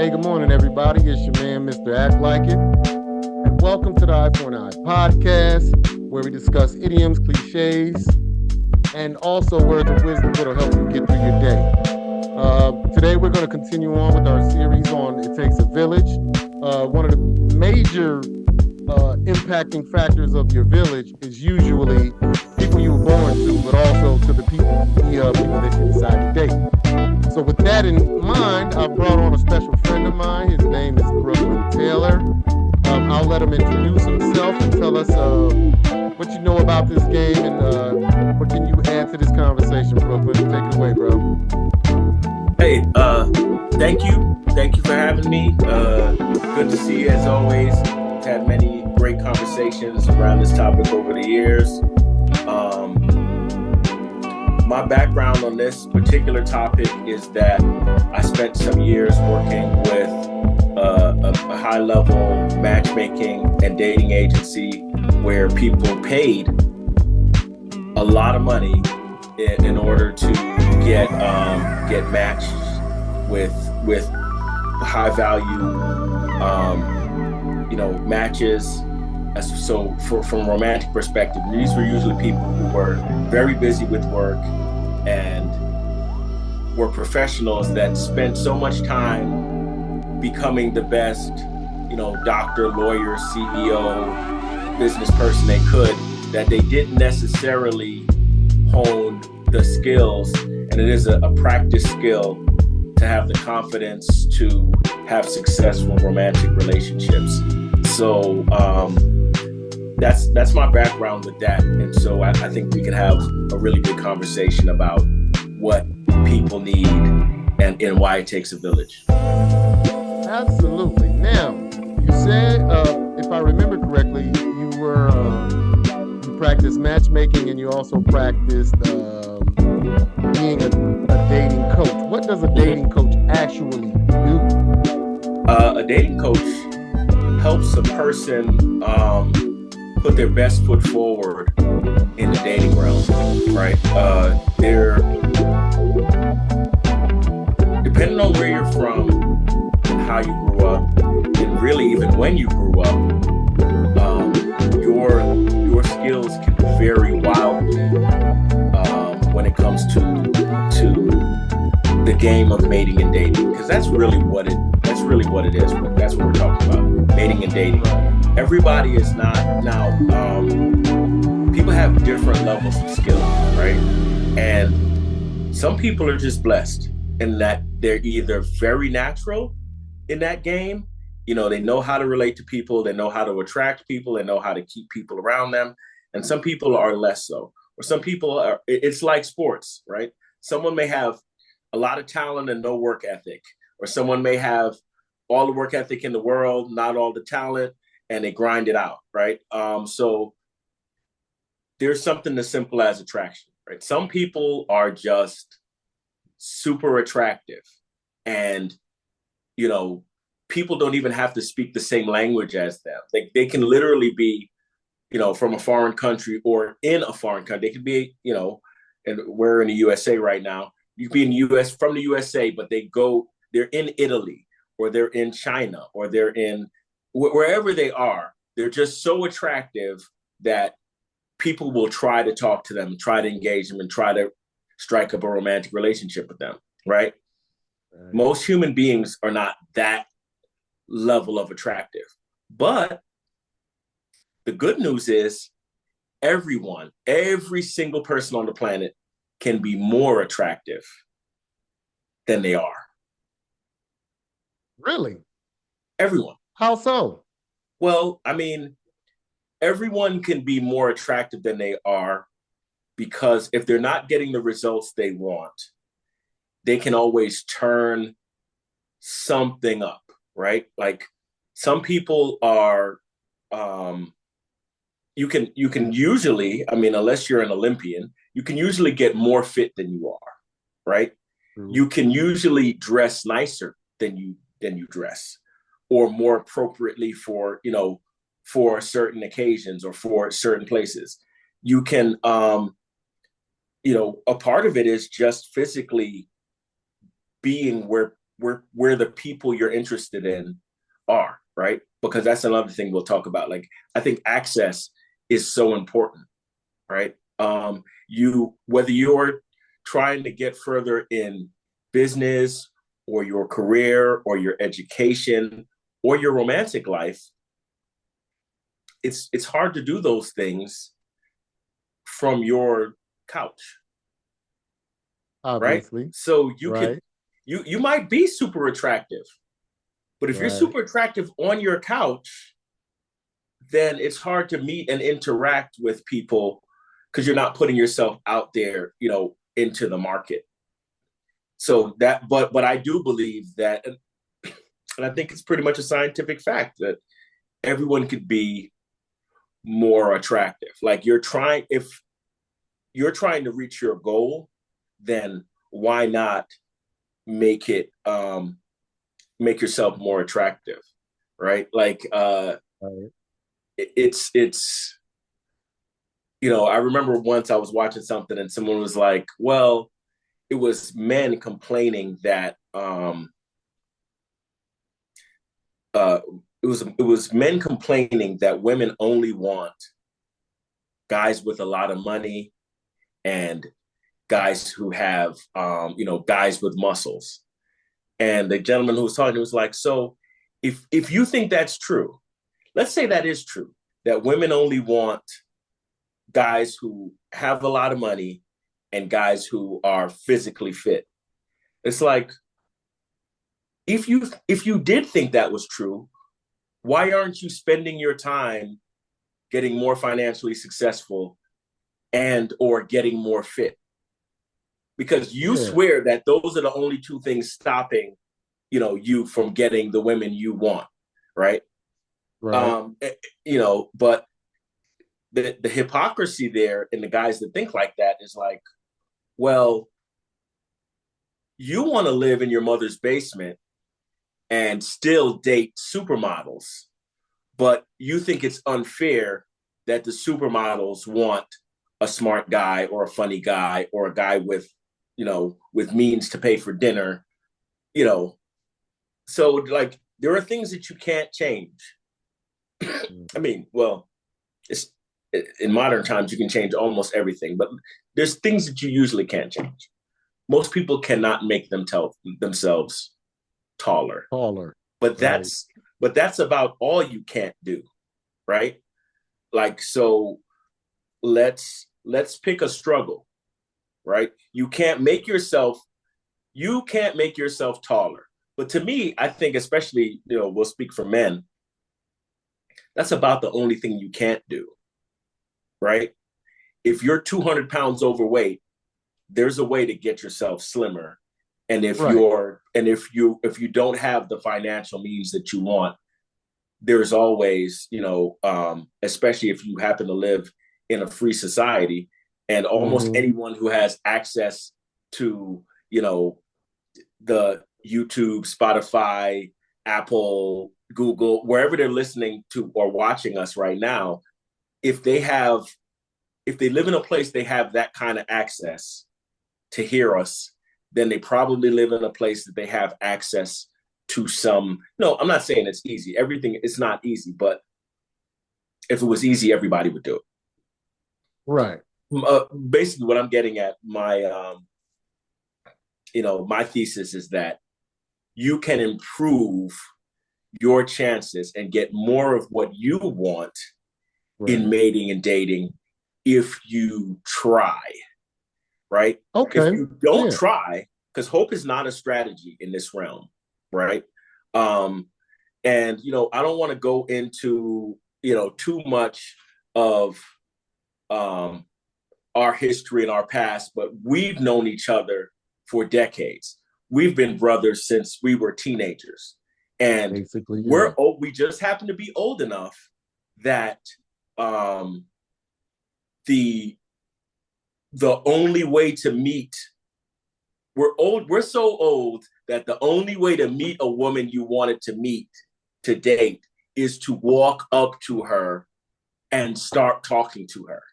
Hey, good morning, everybody. It's your man, Mr. Act Like It. And welcome to the Eye for an Eye podcast, where we discuss idioms, cliches, and also words of wisdom that'll help you get through your day. Today, we're going to continue on with our series on It Takes a Village. One of the major impacting factors of your village is usually people you were born to, but also to the people that you decide to date. So with that in mind, I've brought on a special friend of mine. His name is Brooklyn Taylor. I'll let him introduce himself and tell us what you know about this game and what can you add to this conversation, Brooklyn. Take it away, bro. Hey, thank you. Thank you for having me. Good to see you as always. We've had many great conversations around this topic over the years. My background on this particular topic is that I spent some years working with a high-level matchmaking and dating agency where people paid a lot of money in order to get matched with high value matches. So from a romantic perspective, these were usually people who were very busy with work and were professionals that spent so much time becoming the best, doctor, lawyer, CEO, business person they could, that they didn't necessarily hone the skills. And it is a practice skill to have the confidence to have successful romantic relationships. So that's my background with that. And so I think we can have a really good conversation about what people need and why it takes a village. Absolutely. Now, you said, if I remember correctly, you practiced matchmaking and you also practiced being a dating coach. What does a dating coach actually do? A dating coach helps a person put their best foot forward in the dating realm, right? They're depending on where you're from and how you grew up, and really even when you grew up, your skills can vary wildly when it comes to the game of mating and dating, because that's really what it is. That's what we're talking about, mating and dating. Everybody is not now. People have different levels of skill, right? And some people are just blessed in that they're either very natural in that game. They know how to relate to people, they know how to attract people, they know how to keep people around them. And some people are less so. Or some people are, it's like sports, right? Someone may have a lot of talent and no work ethic, or someone may have all the work ethic in the world, not all the talent, and they grind it out, right? So there's something as simple as attraction, right? Some people are just super attractive, and people don't even have to speak the same language as them. They can literally be, from a foreign country or in a foreign country. They could be, and we're in the USA right now. You could be in the US, from the USA, but they're in Italy, or they're in China, or they're in wherever they are. They're just so attractive that people will try to talk to them, try to engage them, and try to strike up a romantic relationship with them, right? Most human beings are not that level of attractive. But the good news is every single person on the planet can be more attractive than they are. Really? Everyone. How so? Well, everyone can be more attractive than they are, because if they're not getting the results they want, they can always turn something up, right? Like some people are, you can usually, unless you're an Olympian, you can usually get more fit than you are, right? True. You can usually dress nicer than you dress, or more appropriately for certain occasions or for certain places. You can, a part of it is just physically being where where the people you're interested in are, right? Because that's another thing we'll talk about. Like, I think access is so important, right? You whether you're trying to get further in business or your career or your education or your romantic life, it's hard to do those things from your couch, right? Obviously. So Right. you might be super attractive, but if you're Right. super attractive on your couch, then it's hard to meet and interact with people because you're not putting yourself out there, into the market. So but I do believe that, and I think it's pretty much a scientific fact that everyone could be more attractive. Like, if you're trying to reach your goal, then why not make it make yourself more attractive, right? Like, Right. it's I remember once I was watching something and someone was like, well, it was men complaining that uh it was men complaining that women only want guys with a lot of money and guys who have guys with muscles. And the gentleman who was talking was like, so if you think that's true, let's say that is true, that women only want guys who have a lot of money and guys who are physically fit. It's like, if you did think that was true, why aren't you spending your time getting more financially successful and or getting more fit? Because you Yeah. swear that those are the only two things stopping, you from getting the women you want, right? Right. But the hypocrisy there in the guys that think like that is like, well, you want to live in your mother's basement and still date supermodels, but you think it's unfair that the supermodels want a smart guy or a funny guy or a guy with means to pay for dinner, you know. So, like, there are things that you can't change. I mean, well, it's in modern times you can change almost everything, but there's things that you usually can't change. Most people cannot make themselves taller, Taller. but Right. that's about all you can't do, right? Like, so let's pick a struggle, right? You can't make yourself taller. But to me, I think, especially, we'll speak for men, that's about the only thing you can't do, right? If you're 200 pounds overweight, there's a way to get yourself slimmer. And Right. if you don't have the financial means that you want, there's always, especially if you happen to live in a free society, and almost Mm-hmm. anyone who has access to, the YouTube, Spotify, Apple, Google, wherever they're listening to or watching us right now, if they live in a place they have that kind of access to hear us, then they probably live in a place that they have access to some. No, I'm not saying it's easy. Everything, it's not easy, but if it was easy, everybody would do it. Right. Basically, what I'm getting at, my thesis is that you can improve your chances and get more of what you want in Right. mating and dating if you try, right? If Okay. you don't Yeah. try, because hope is not a strategy in this realm, right? Um, and I don't want to go into too much of um, our history and our past, but we've known each other for decades. We've been brothers since we were teenagers, and Basically, yeah. we just happen to be old enough that um, the the only way to meet we're so old that the only way to meet a woman you wanted to meet, to date, is to walk up to her and start talking to her.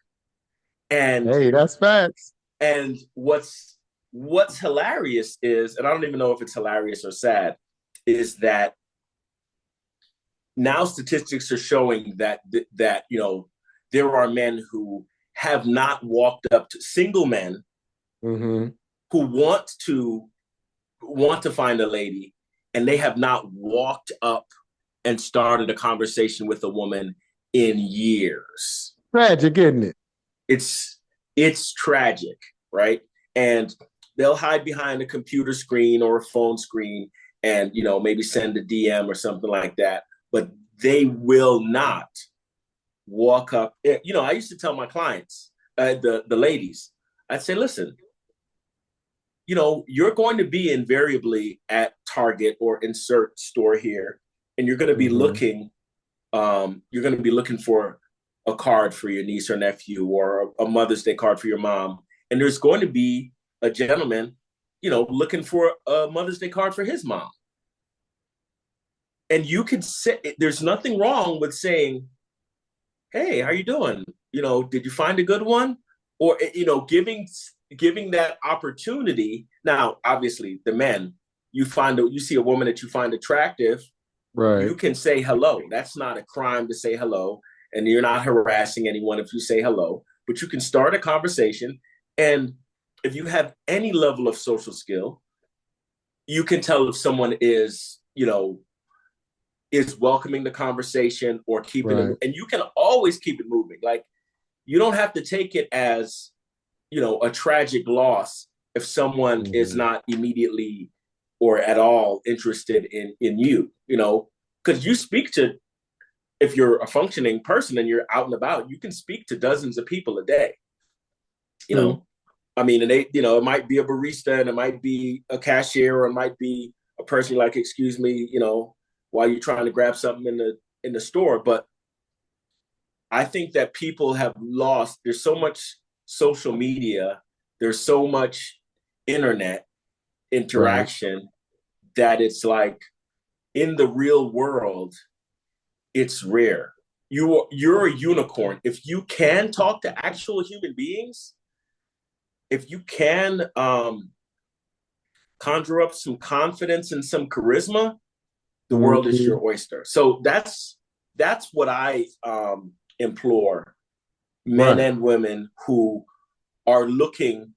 And Hey, that's facts. and what's what's hilarious is, and I don't even know if it's hilarious or sad, is that now statistics are showing that there are men who have not walked up to single men Mm-hmm. who want to find a lady, and they have not walked up and started a conversation with a woman in years. Tragic, isn't it? It's tragic, right? And they'll hide behind a computer screen or a phone screen and maybe send a DM or something like that, but they will not walk up. I used to tell my clients, the ladies, I'd say, listen, you're going to be invariably at Target or insert store here, and you're going to be Mm-hmm. looking, for a card for your niece or nephew, or a Mother's Day card for your mom, and there's going to be a gentleman, looking for a Mother's Day card for his mom. And you could say, there's nothing wrong with saying, hey, how you doing? Did you find a good one? Or, giving that opportunity. Now, obviously, the men, you see a woman that you find attractive, Right. you can say hello. That's not a crime to say hello. And you're not harassing anyone if you say hello, but you can start a conversation. And if you have any level of social skill, you can tell if someone is welcoming the conversation or keeping it. Right. And you can always keep it moving. Like, you don't have to take it as, a tragic loss if someone is not immediately or at all interested in you, because you speak to, if you're a functioning person and you're out and about, you can speak to dozens of people a day. True. I mean, and it might be a barista, and it might be a cashier, or it might be a person like, excuse me, while you're trying to grab something in the store. But I think that people have lost. There's so much social media. There's so much internet Right. interaction that it's like, in the real world, it's rare. You're a unicorn if you can talk to actual human beings. If you can conjure up some confidence and some charisma, the world is Mm-hmm. your oyster. So that's what I implore men Right. and women who are looking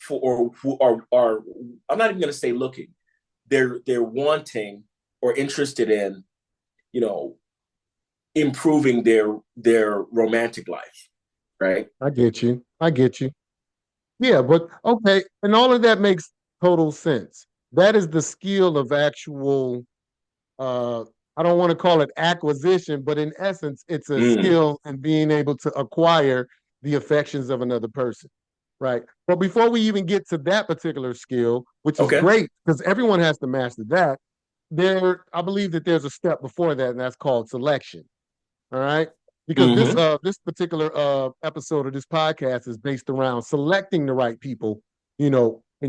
for, or who are I'm not even going to say looking. They're wanting or interested in, you know, improving their romantic life, right? I get you. I get you. Yeah, but okay, and all of that makes total sense. That is the skill of actual uh I don't want to call it acquisition, but in essence, it's a Mm. skill in being able to acquire the affections of another person. Right. But before we even get to that particular skill, which is Okay. great because everyone has to master that, I believe that there's a step before that, and that's called selection. All right. Because Mm-hmm. this particular episode of this podcast is based around selecting the right people, in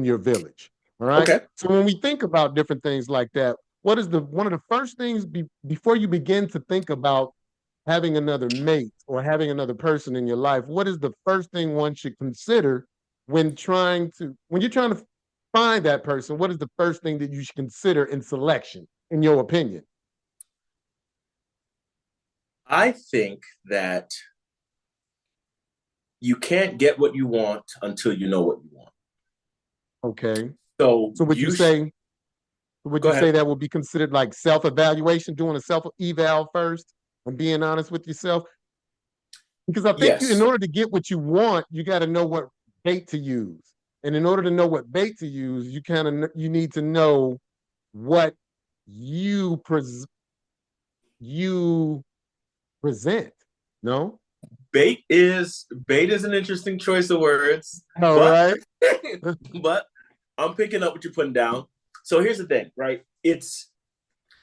your village. All right. Okay. So when we think about different things like that, what is the one of the first things before you begin to think about having another mate or having another person in your life? What is the first thing one should consider when you're trying to find that person? What is the first thing that you should consider in selection, in your opinion? I think that you can't get what you want until you know what you want. Okay. So So would go you ahead. say that would be considered like self-evaluation, doing a self-eval first and being honest with yourself? Because I think in Yes. order to get what you want, you got to know what bait to use. And in order to know what bait to use, you need to know what you you present. No? Bait is an interesting choice of words, All but right. but I'm picking up what you're putting down. So here's the thing, right?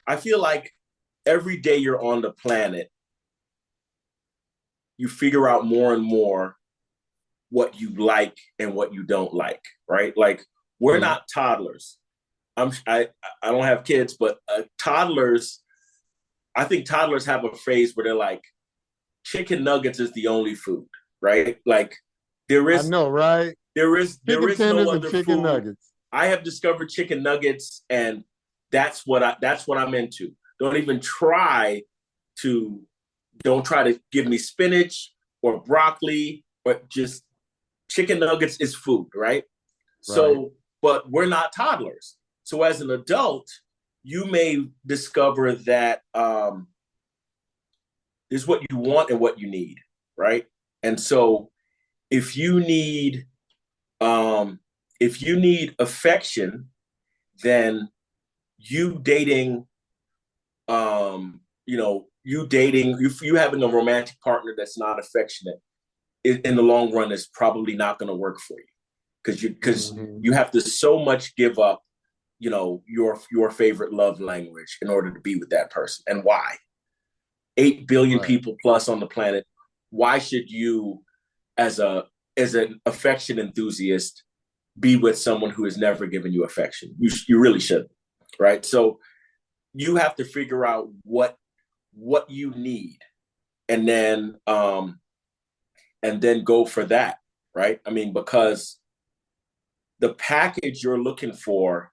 I feel like every day you're on the planet, you figure out more and more what you like and what you don't like, right? Like, we're True. not toddlers. I don't have kids, but toddlers. I think toddlers have a phase where they're like, chicken nuggets is the only food, right? Like, there I is know, right? there Chicken is no tenders and other chicken food. nuggets. I have discovered chicken nuggets, and that's what I'm into. Don't even try to don't try to give me spinach or broccoli, or just chicken nuggets is food, right? Right. So, but we're not toddlers. So as an adult, you may discover that there's what you want and what you need, right? And so if you need um, if you need affection, then you dating you having a romantic partner that's not affectionate in the long run is probably not going to work for you because Mm-hmm. you have to so much give up your favorite love language in order to be with that person. And why? 8 billion Right. people plus on the planet. Why should you, as a as an affection enthusiast, be with someone who has never given you affection? You really shouldn't, right? So you have to figure out what you need, and then go for that, right? I mean, because the package you're looking for,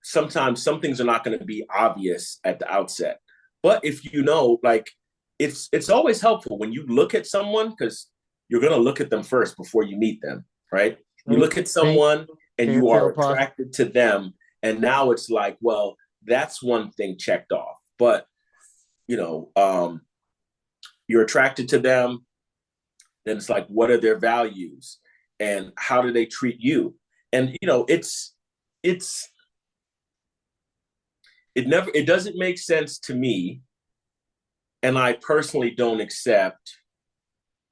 sometimes some things are not going to be obvious at the outset. But if you know, like, it's always helpful when you look at someone, because you're going to look at them first before you meet them, right? You Can't look at can't someone and can't you tell are possible. attracted to them, and now it's like, well, that's one thing checked off. But you know, you're attracted to them, then it's like, what are their values and how do they treat you? And it's it doesn't make sense to me, and I personally don't accept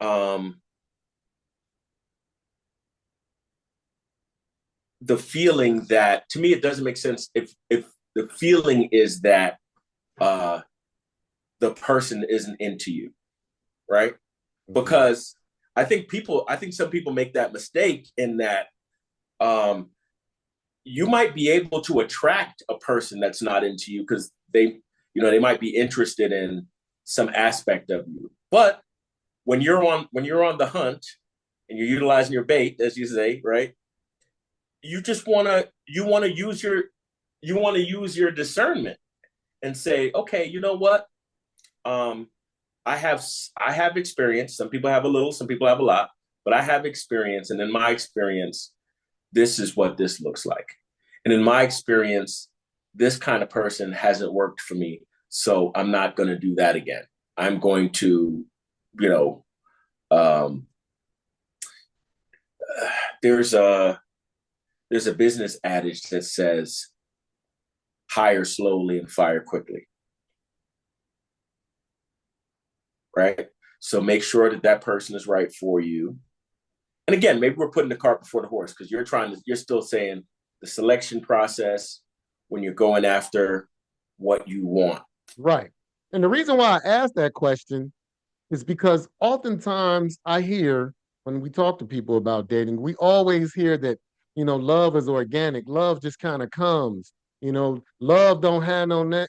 um, the feeling that, to me, it doesn't make sense if the feeling is that uh, the person isn't into you, right? Mm-hmm. Because I think some people make that mistake in that um, you might be able to attract a person that's not into you because they might be interested in some aspect of you. But when you're on the hunt and you're utilizing your bait, as you say, right? You just want to use your discernment and say, okay, you know what? Um, I have experience. Some people have a little, some people have a lot, but I have experience, and in my experience, this is what this looks like. And in my experience, this kind of person hasn't worked for me, so I'm not going to do that again. I'm going to, you know, um, there's a business adage that says hire slowly and fire quickly, right? So make sure that that person is right for you. And again, maybe we're putting the cart before the horse because you're still saying the selection process when you're going after what you want. Right. And the reason why I asked that question is because oftentimes I hear when we talk to people about dating, we always hear that, love is organic. Love just kind of comes. Love don't have no net,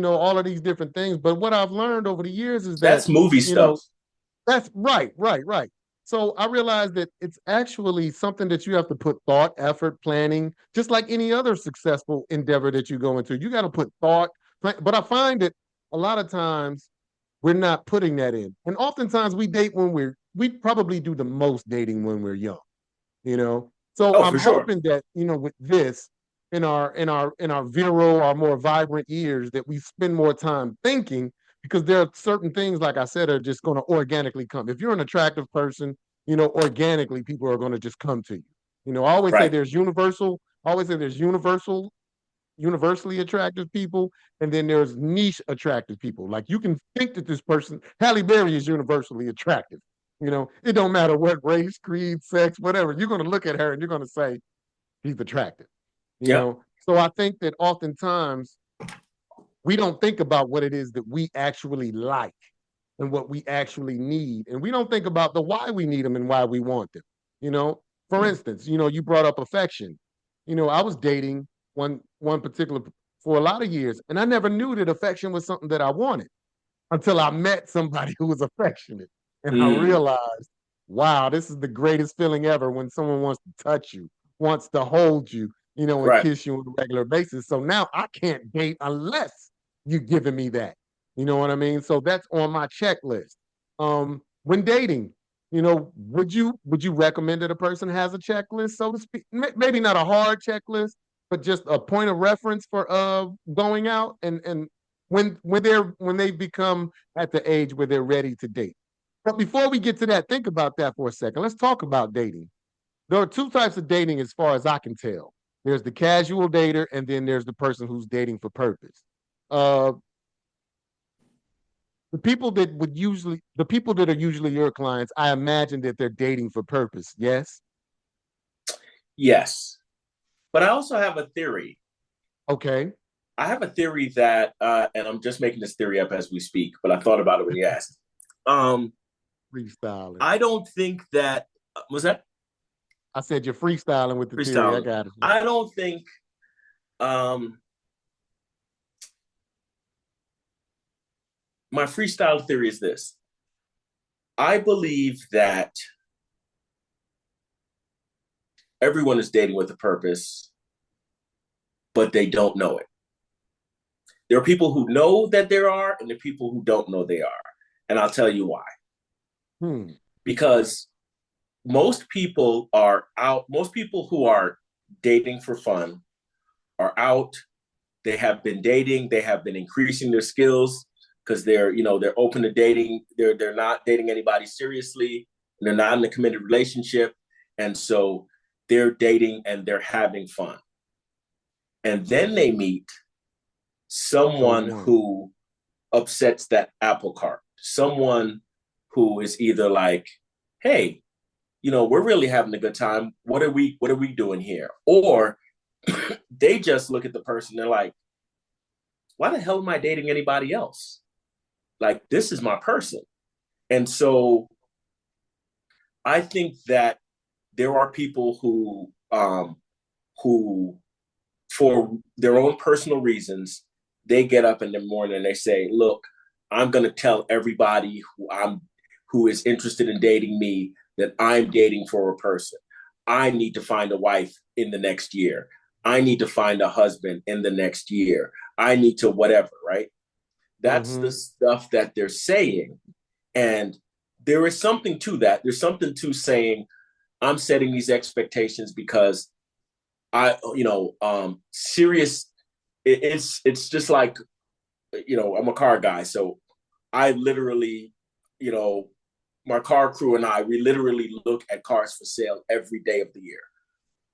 all of these different things. But what I've learned over the years is that, That's movie you stuff. know, that's right, right, right. So I realized that it's actually something that you have to put thought, effort, planning, just like any other successful endeavor that you go into. You got to put thought, but I find that a lot of times we're not putting that in. And oftentimes we date when we probably do the most dating when we're young, you know. So Oh, I'm for sure. hoping that, with this in our virile, our more vibrant years, that we spend more time thinking, because there are certain things, like I said, are just going to organically come. If you're an attractive person, organically people are going to just come to you. I always say Right. there's universal, I always say there's universally attractive people, and then there's niche attractive people. Like, you can think that this person, Halle Berry, is universally attractive. It don't matter what race, creed, sex, whatever. You're going to look at her and you're going to say he's attractive. Yep. So I think that oftentimes we don't think about what it is that we actually like and what we actually need, and we don't think about the why we need them and why we want them. You know, for instance, you brought up affection. I was dating one particular for a lot of years, and I never knew that affection was something that I wanted until I met somebody who was affectionate, and I Mm. realized wow, this is the greatest feeling ever when someone wants to touch you, wants to hold you, and Right. kiss you on a regular basis. So now I can't date unless you're giving me that. You know what I mean? So that's on my checklist. When dating, would you recommend that a person has a checklist, so to speak? Maybe not a hard checklist, but just a point of reference for going out and when they become at the age where they're ready to date. But before we get to that, think about that for a second. Let's talk about dating. There are two types of dating, as far as I can tell. There's the casual dater, and then there's the person who's dating for purpose. Uh, the people that are usually your clients, I imagine that they're dating for purpose. Yes. Yes. But I also have a theory. Okay. I have a theory that, and I'm just making this theory up as we speak, but I thought about it when you asked. Um, Freestyling. I don't think that was that I said you're freestyling with the theory. I freestyling. got it. I don't think um, my freestyle theory is this. I believe that everyone is dating with a purpose, but they don't know it. There are people who know that there are, and there are people who don't know they are. And I'll tell you why. Hmm. Because most people who are dating for fun are out. They have been dating, they have been increasing their skills because they're open to dating. They're not dating anybody seriously, and they're not in a committed relationship. And so they're dating and they're having fun. And then they meet someone Someone. who upsets that apple cart, someone who is either like, hey, we're really having a good time. What are we doing here? Or they just look at the person, they're like, why the hell am I dating anybody else? Like, this is my person. And so I think that there are people who for their own personal reasons, they get up in the morning and they say, look, I'm going to tell everybody who is interested in dating me that I'm dating for a person. I need to find a wife in the next year. I need to find a husband in the next year. I need to whatever, right? That's the Mm-hmm. stuff that they're saying. And there is something to that. There's something to saying, I'm setting these expectations because serious. It's just like, I'm a car guy. So I literally, you know, my car crew and we literally look at cars for sale every day of the year,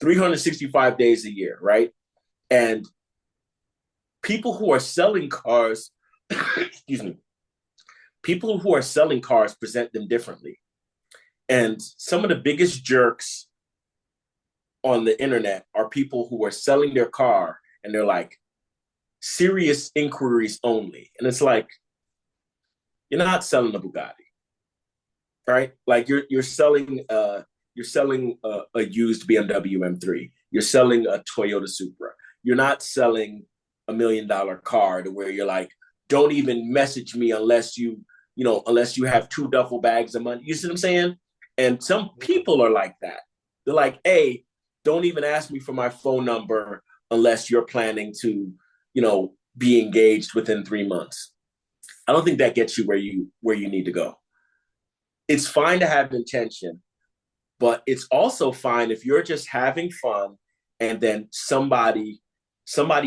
365 days a year, right? And people who are selling cars, excuse me, people who are selling cars present them differently. And some of the biggest jerks on the internet are people who are selling their car and they're like, serious inquiries only. And it's like, you're not selling a Bugatti, right? Like you're selling a used BMW M3. You're selling a Toyota Supra. You're not selling $1 million car to where you're like, don't even message me unless you have 2 duffel bags of money. You see what I'm saying? And some people are like that. They're like, hey, don't even ask me for my phone number unless you're planning to, be engaged within 3 months. I don't think that gets you where you need to go. It's fine to have intention, but it's also fine if you're just having fun and then somebody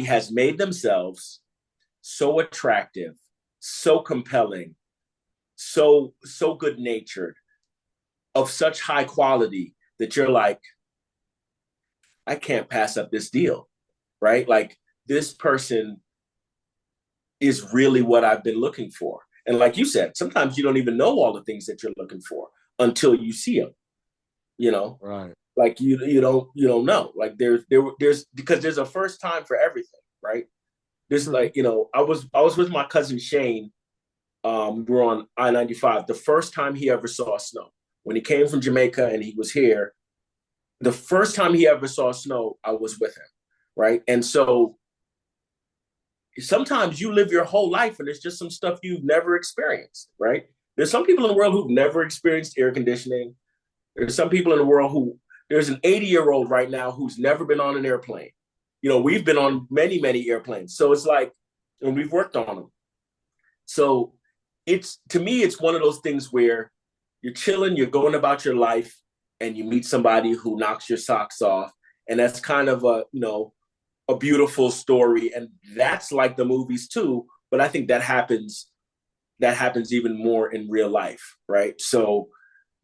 has made themselves so attractive, so compelling, so good natured, of such high quality that you're like, I can't pass up this deal, right? Like, this person is really what I've been looking for. And like you said, sometimes you don't even know all the things that you're looking for until you see them, you know? Right. Like you don't know. Like there's because there's a first time for everything, right? There's True. like, I was with my cousin Shane. We were on I-95. The first time he ever saw snow. When he came from Jamaica and he was here, the first time he ever saw snow, I was with him, right? And so sometimes you live your whole life and there's just some stuff you've never experienced, right? There's some people in the world who've never experienced air conditioning. There's some people in the world who there's an 80-year-old right now who's never been on an airplane. We've been on many, many airplanes. So it's like, and we've worked on them. So it's to me, it's one of those things where you're chilling, you're going about your life, and you meet somebody who knocks your socks off. And that's kind of a beautiful story. And that's like the movies too. But I think that happens even more in real life, right? So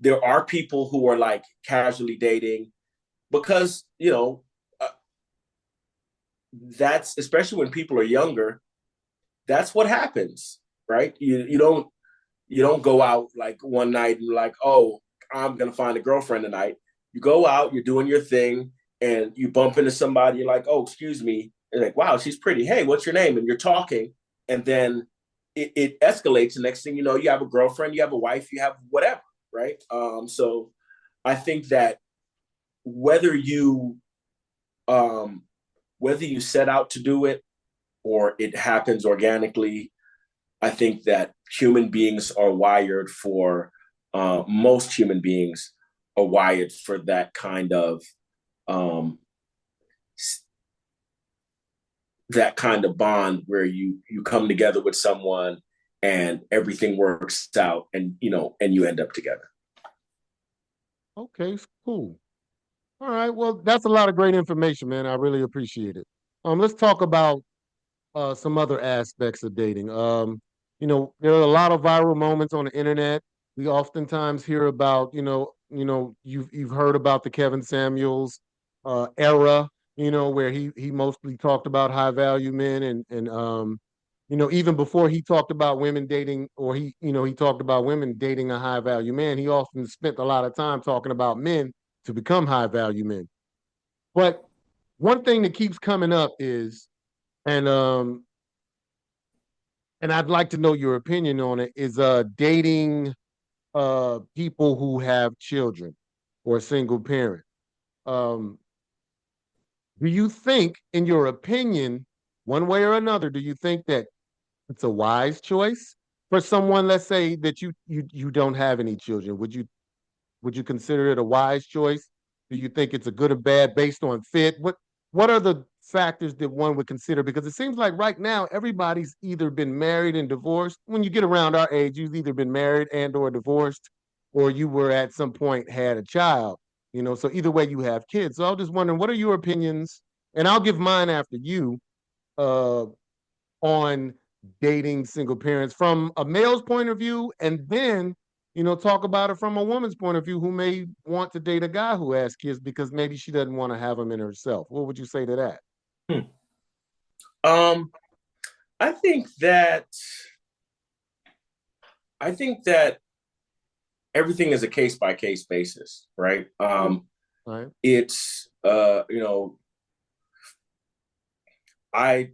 there are people who are like casually dating because that's especially when people are younger. That's what happens, right? You don't go out like one night and like, oh, I'm gonna find a girlfriend tonight. You go out, you're doing your thing, and you bump into somebody. You're like, oh, excuse me, and like, wow, she's pretty. Hey, what's your name? And you're talking, and then it escalates. The next thing you know, you have a girlfriend, you have a wife, you have whatever, right? So I think that whether you um, whether you set out to do it or it happens organically, I think that human beings are wired for most human beings are wired for um, that kind of bond where you come together with someone and everything works out and you end up together. Okay, cool. All right. Well, that's a lot of great information, man. I really appreciate it. Let's talk about some other aspects of dating. There are a lot of viral moments on the internet. We oftentimes hear about, you've heard about the Kevin Samuels era, where he mostly talked about high value men and even before he talked about women dating, or he talked about women dating a high value man, he often spent a lot of time talking about men to become high value men. But one thing that keeps coming up is, and and I'd like to know your opinion on it, is dating people who have children or single parent. Um, do you think, in your opinion, one way or another, do you think that it's a wise choice for someone, let's say that you don't have any children? Would you consider it a wise choice? Do you think it's a good or bad based on fit? What are the factors that one would consider? Because it seems like right now everybody's either been married and divorced. When you get around our age, you've either been married and or divorced, or you were at some point had a child. So either way you have kids. So I was just wondering, what are your opinions? And I'll give mine after you, uh, on dating single parents from a male's point of view, and then talk about it from a woman's point of view who may want to date a guy who has kids because maybe she doesn't want to have them in herself. What would you say to that? Hmm. Um, I think that I think that everything is a case by case basis, right? Okay. All right. It's I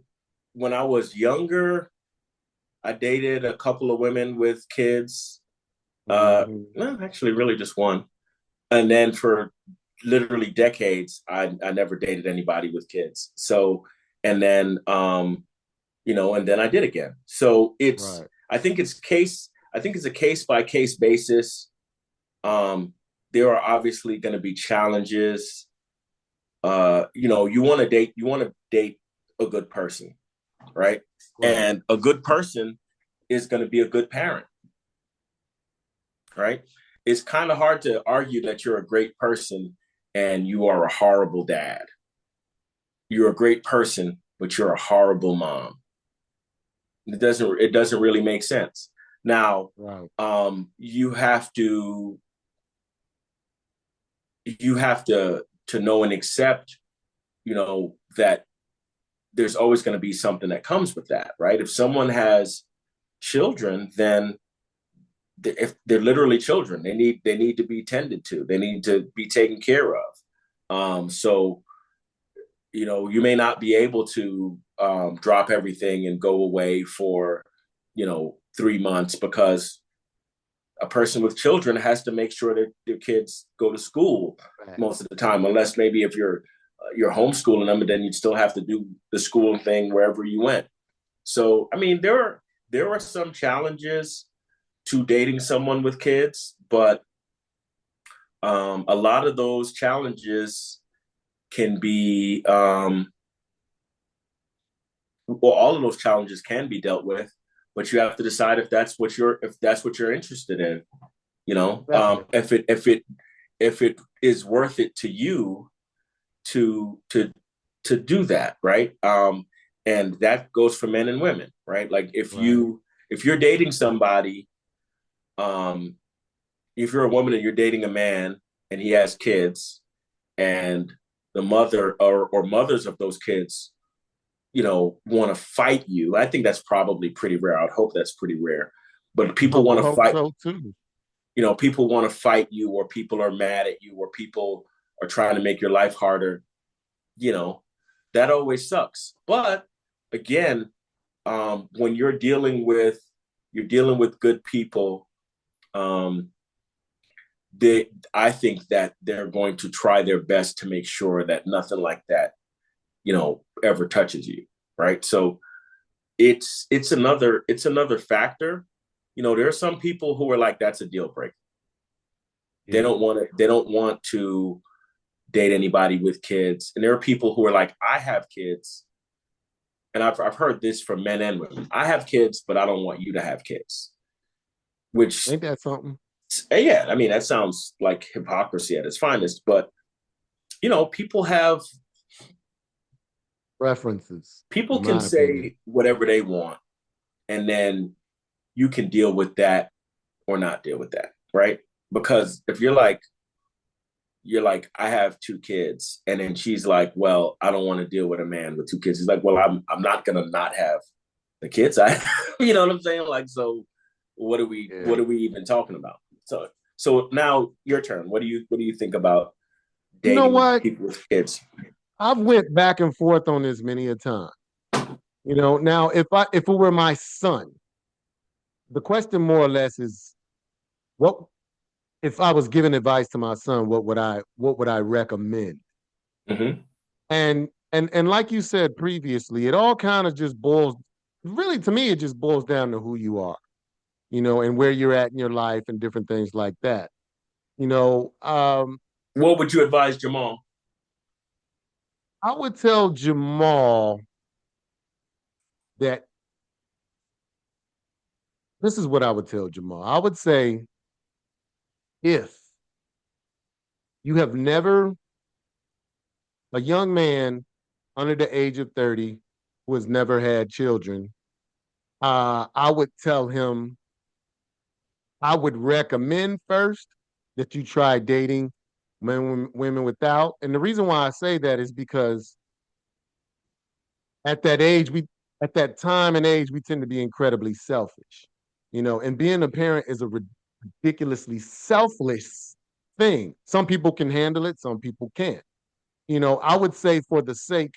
when I was younger, I dated a couple of women with kids. Mm-hmm. No, actually, really just one. And then for literally decades, I never dated anybody with kids. So, and then and then I did again. So Right. I think it's a case by case basis. Um, there are obviously going to be challenges. You want to date a good person, right? Right. And a good person is going to be a good parent, right? It's kind of hard to argue that you're a great person and you are a horrible dad. You're a great person, but you're a horrible mom. It doesn't really make sense. Now, Right. you have to know and accept, that there's always going to be something that comes with that, right? If someone has children, then if they're literally children, they need to be tended to. They need to be taken care of. So you may not be able to drop everything and go away for 3 months because a person with children has to make sure that their kids go to school Right. most of the time, unless maybe if you're homeschooling them, and then you'd still have to do the schooling thing wherever you went. So I mean, there are some challenges to dating someone with kids, but A lot of those challenges can be, well, all of those challenges can be dealt with, but you have to decide if that's what you're interested in. You know, Definitely. if it is worth it to you to to to do that, right? And that goes for men and women, right? Like Right. if you're dating somebody, um, if you're a woman and you're dating a man and he has kids, and the mother or mothers of those kids, you know, want to fight you, I think that's probably pretty rare. I'd hope that's pretty rare. But I people would want to hope fight, so too. you know, people want to fight you, or people are mad at you, or people are trying to make your life harder. You know, that always sucks. But again, when you're dealing with good people, um, I think that they're going to try their best to make sure that nothing like that, you know, ever touches you, right? So it's another factor. You know, there are some people who are like, that's a deal breaker. Yeah. They don't want to date anybody with kids. And there are people who are like, I have kids, and I've heard this from men and women. I have kids, but I don't want you to have kids. Which, Ain't that something? yeah, I mean, that sounds like hypocrisy at its finest. But you know, Preferences, people in can my opinion. say whatever they want, and then you can deal with that or not deal with that, right? Because if you're like, I have two kids, and then she's like, well, I don't want to deal with a man with two kids. He's like, well, I'm not gonna not have the kids. You know what I'm saying? Like, so Yeah. what are we even talking about? So now your turn. What do you think about You know dating what? people with kids? I've went back and forth on this many a time. You know, now if it were my son, the question more or less is what if I was giving advice to my son, what would I recommend? Mm-hmm. And like you said previously, it all kind of just boils really to me, it just boils down to who you are, you know, and where you're at in your life and different things like that. You know, What would you advise Jamal? I would tell Jamal that this is what I would tell Jamal. I would say if you have never, a young man under the age of 30 who has never had children, I would tell him, I would recommend first that you try dating women without. And the reason why I say that is because at that age, at that time and age, we tend to be incredibly selfish, you know, and being a parent is a ridiculously selfless thing. Some people can handle it, some people can't. You know, I would say for the sake,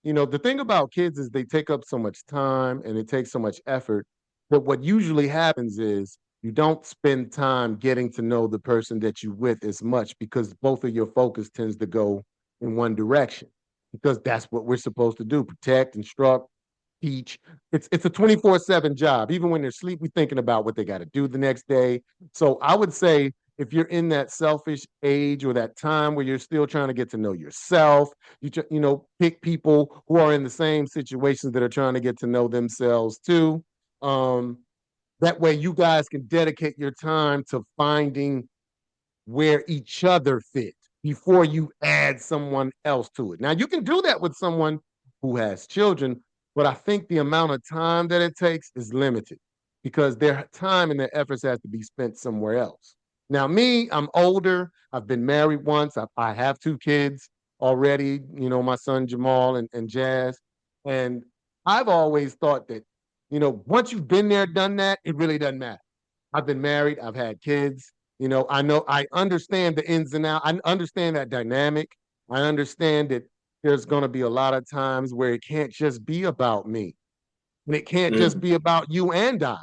you know, the thing about kids is they take up so much time and it takes so much effort. But what usually happens is you don't spend time getting to know the person that you with as much because both of your focus tends to go in one direction because that's what we're supposed to do: protect, instruct, teach. It's a 24/7 job. Even when they're asleep, we're thinking about what they got to do the next day. So I would say if you're in that selfish age or that time where you're still trying to get to know yourself, you know, pick people who are in the same situations that are trying to get to know themselves too. Um, that way you guys can dedicate your time to finding where each other fit before you add someone else to it. Now, you can do that with someone who has children, but I think the amount of time that it takes is limited because their time and their efforts have to be spent somewhere else. Now, me, I'm older. I've been married once. I have two kids already, you know, my son Jamal and Jazz. And I've always thought that, you know, once you've been there, done that, it really doesn't matter. I've been married, I've had kids. You know, I understand the ins and outs. I understand that dynamic. I understand that there's going to be a lot of times where it can't just be about me. And it can't just Mm-hmm. be about you and I.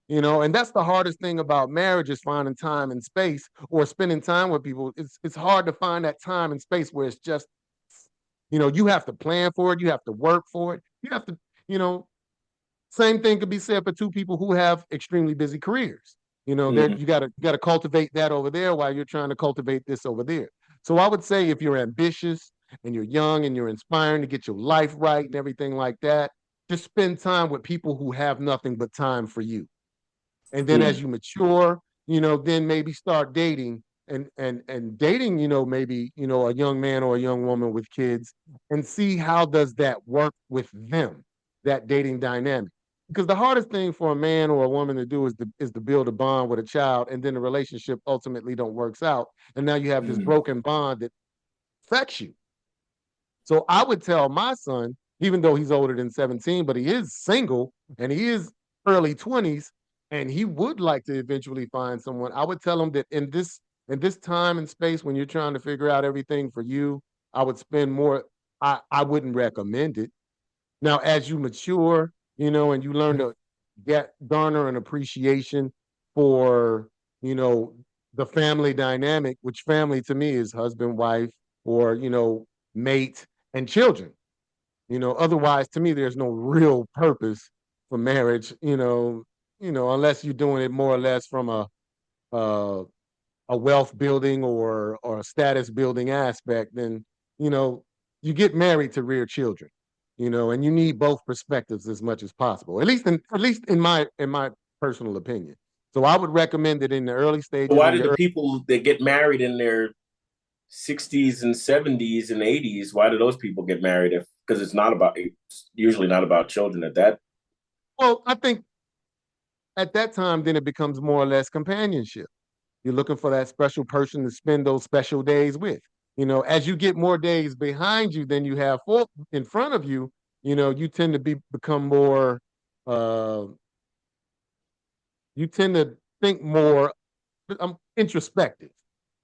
You know, and that's the hardest thing about marriage is finding time and space or spending time with people. It's hard to find that time and space where it's just, you know, you have to plan for it, you have to work for it, you have to, you know, same thing could be said for two people who have extremely busy careers. There Mm. you gotta cultivate that over there while you're trying to cultivate this over there. So I would say if you're ambitious and you're young and you're inspiring to get your life right and everything like that, just spend time with people who have nothing but time for you. And then as Mm. you mature, then maybe start dating and dating, maybe, a young man or a young woman with kids and see how does that work with them, that dating dynamic. Because the hardest thing for a man or a woman to do is to build a bond with a child, and then the relationship ultimately don't works out. And now you have this Mm. broken bond that affects you. So I would tell my son, even though he's older than 17, but he is single and he is early 20s, and he would like to eventually find someone. I would tell him that in this time and space when you're trying to figure out everything for you, I would spend more. I wouldn't recommend it. Now, as you mature, and you learn to get garner an appreciation for, you know, the family dynamic, which family to me is husband, wife, or, mate and children. Otherwise to me there's no real purpose for marriage, unless you're doing it more or less from uh, a wealth building or a status building aspect, then you know you get married to rear children, and you need both perspectives as much as possible. At least in my personal opinion. So I would recommend it in the early So stages why in did your the early, people that get married in their 60s and 70s and 80s, why do those people get married? If because it's usually not about children at that. well, I think at that time then it becomes more or less companionship. You're looking for that special person to spend those special days with. As you get more days behind you than you have in front of you, you tend to become more. Uh, you tend to think more introspective.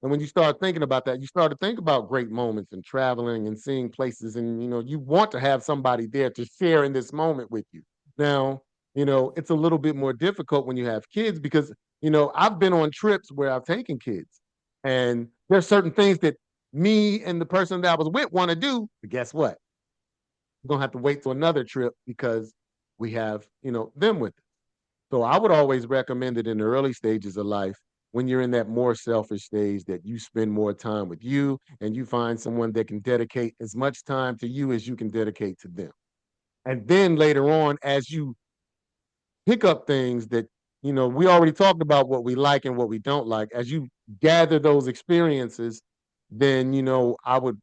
And when you start thinking about that, you start to think about great moments and traveling and seeing places. And, you want to have somebody there to share in this moment with you. Now, it's a little bit more difficult when you have kids because, I've been on trips where I've taken kids and there's certain things that me and the person that I was with want to do. But guess what? We're going to have to wait till another trip because we have, them with us. So I would always recommend it in the early stages of life when you're in that more selfish stage that you spend more time with you and you find someone that can dedicate as much time to you as you can dedicate to them. And then later on, as you pick up things that, we already talked about what we like and what we don't like, as you gather those experiences, then, I would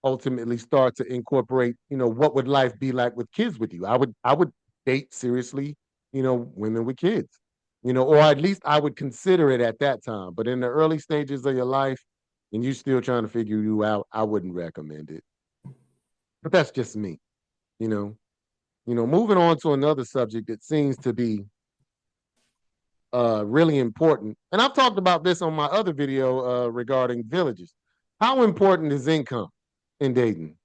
ultimately start to incorporate, what would life be like with kids with you. I would date seriously, women with kids, or at least I would consider it at that time. But in the early stages of your life and you still trying to figure you out, I wouldn't recommend it. But that's just me, you know. Moving on to another subject that seems to be really important. And I've talked about this on my other video regarding villages. How important is income in dating?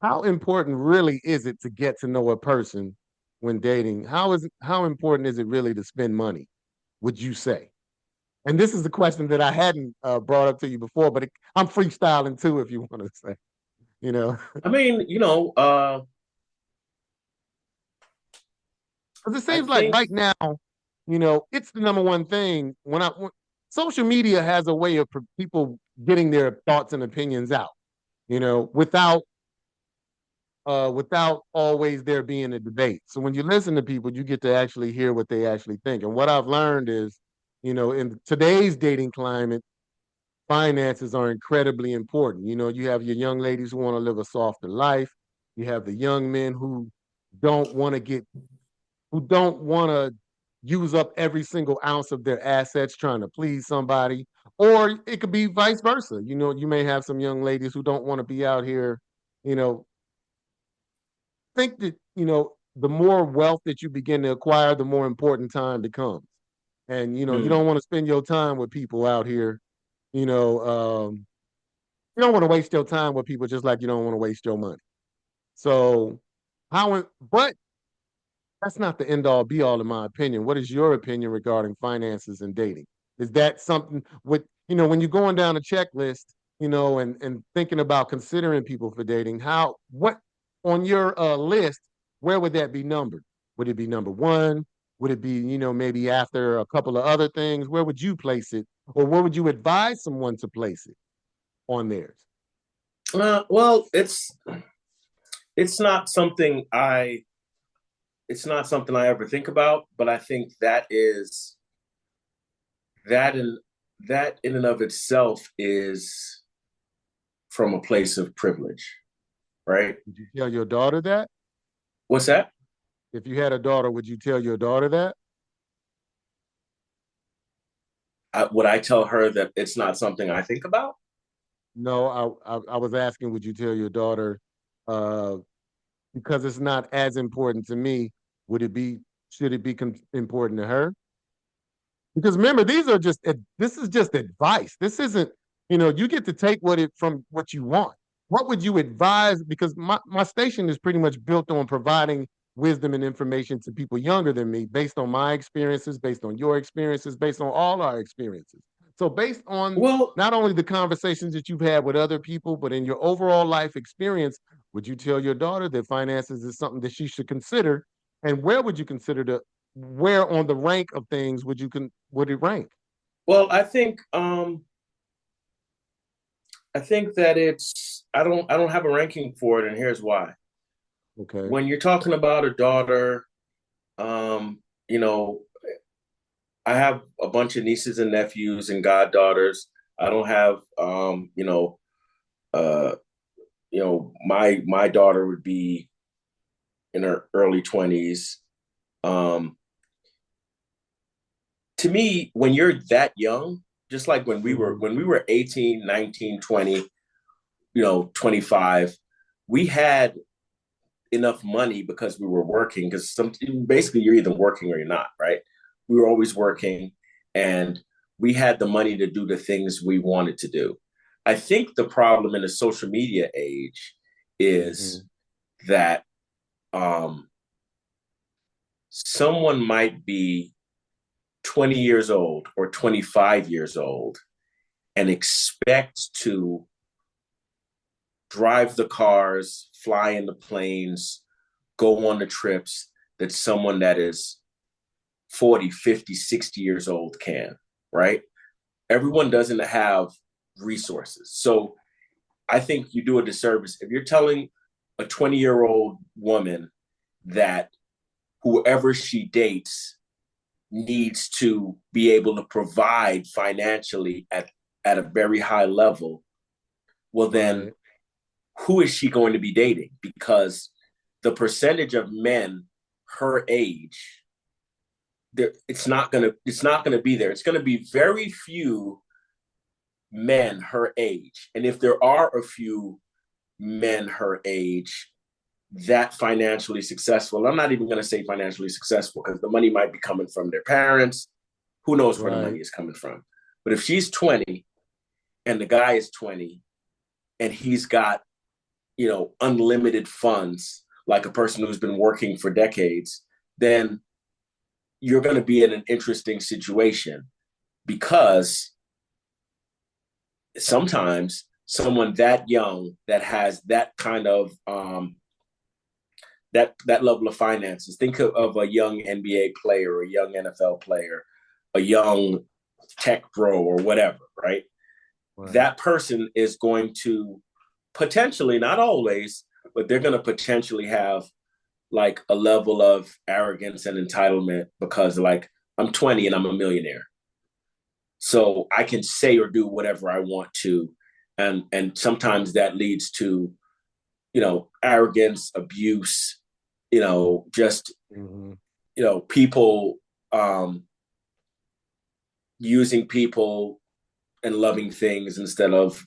How important really is it to get to know a person when dating? How important is it really to spend money, would you say? And this is the question that I hadn't brought up to you before, but I'm freestyling too, if you want to say, you know, I mean, because it I seems like think right now, it's the number one thing when social media has a way of people getting their thoughts and opinions out, without always there being a debate. So when you listen to people, you get to actually hear what they actually think. And what I've learned is, in today's dating climate, finances are incredibly important. You have your young ladies who want to live a softer life. You have the young men don't want to get, who don't want to use up every single ounce of their assets trying to please somebody. Or it could be vice versa. You may have some young ladies who don't want to be out here, you know, think that the more wealth that you begin to acquire, the more important time becomes. And you mm, don't want to spend your time with people out here. You know, you don't want to waste your time with people just like you don't want to waste your money. So but that's not the end all be all in my opinion. What is your opinion regarding finances and dating? Is that something when you're going down a checklist, and thinking about considering people for dating, what on your list, where would that be numbered? Would it be number one? Would it be, maybe after a couple of other things? Where would you place it? Or where would you advise someone to place it on theirs? Well, it's not something I it's not something I ever think about, but I think that in that in and of itself is from a place of privilege, right? Would you tell your daughter that? What's that? If you had a daughter, would you tell your daughter that? Would I tell her that it's not something I think about? No, I was asking, would you tell your daughter, uh, because it's not as important to me, would it be, should it be important to her? Because remember, this is just advice. This isn't, you get to take from what you want. What would you advise? Because my station is pretty much built on providing wisdom and information to people younger than me based on my experiences, based on your experiences, based on all our experiences. So based on Well, not only the conversations that you've had with other people, but in your overall life experience, would you tell your daughter that finances is something that she should consider? And where would you consider where on the rank of things would it rank? well, I think that I don't have a ranking for it, and here's why. Okay. When you're talking about a daughter, um, you know, I have a bunch of nieces and nephews and goddaughters. I don't have uh my daughter would be in her early 20s. Um to me, when you're that young, just like Mm-hmm. when we were 18, 19, 20, 25, we had enough money because we were working, because basically you're either working or you're not, right? We were always working, and we had the money to do the things we wanted to do. I think the problem in the social media age Mm-hmm. is that um, someone might be 20 years old or 25 years old and expect to drive the cars, fly in the planes, go on the trips that someone that is 40, 50, 60 years old can, right? Everyone doesn't have resources. So I think you do a disservice if you're telling a 20-year-old woman that whoever she dates needs to be able to provide financially at a very high level. Well, then Right. who is she going to be dating? Because the percentage of men her age, it's not gonna be there. It's gonna be very few men her age, and if there are a few men her age that financially successful, I'm not even going to say financially successful because the money might be coming from their parents. Who knows where the money Right. is coming from? But if she's 20 and the guy is 20 and he's got, unlimited funds, like a person who's been working for decades, then you're going to be in an interesting situation, because sometimes someone that young that has that kind of that level of finances. Think of a young NBA player, a young NFL player, a young tech bro, or whatever, right? Right. That person is going to potentially, not always, but they're going to potentially have like a level of arrogance and entitlement because, like, I'm 20 and I'm a millionaire. So I can say or do whatever I want to. And sometimes that leads to, arrogance, abuse, just, Mm-hmm. people um, using people and loving things instead of,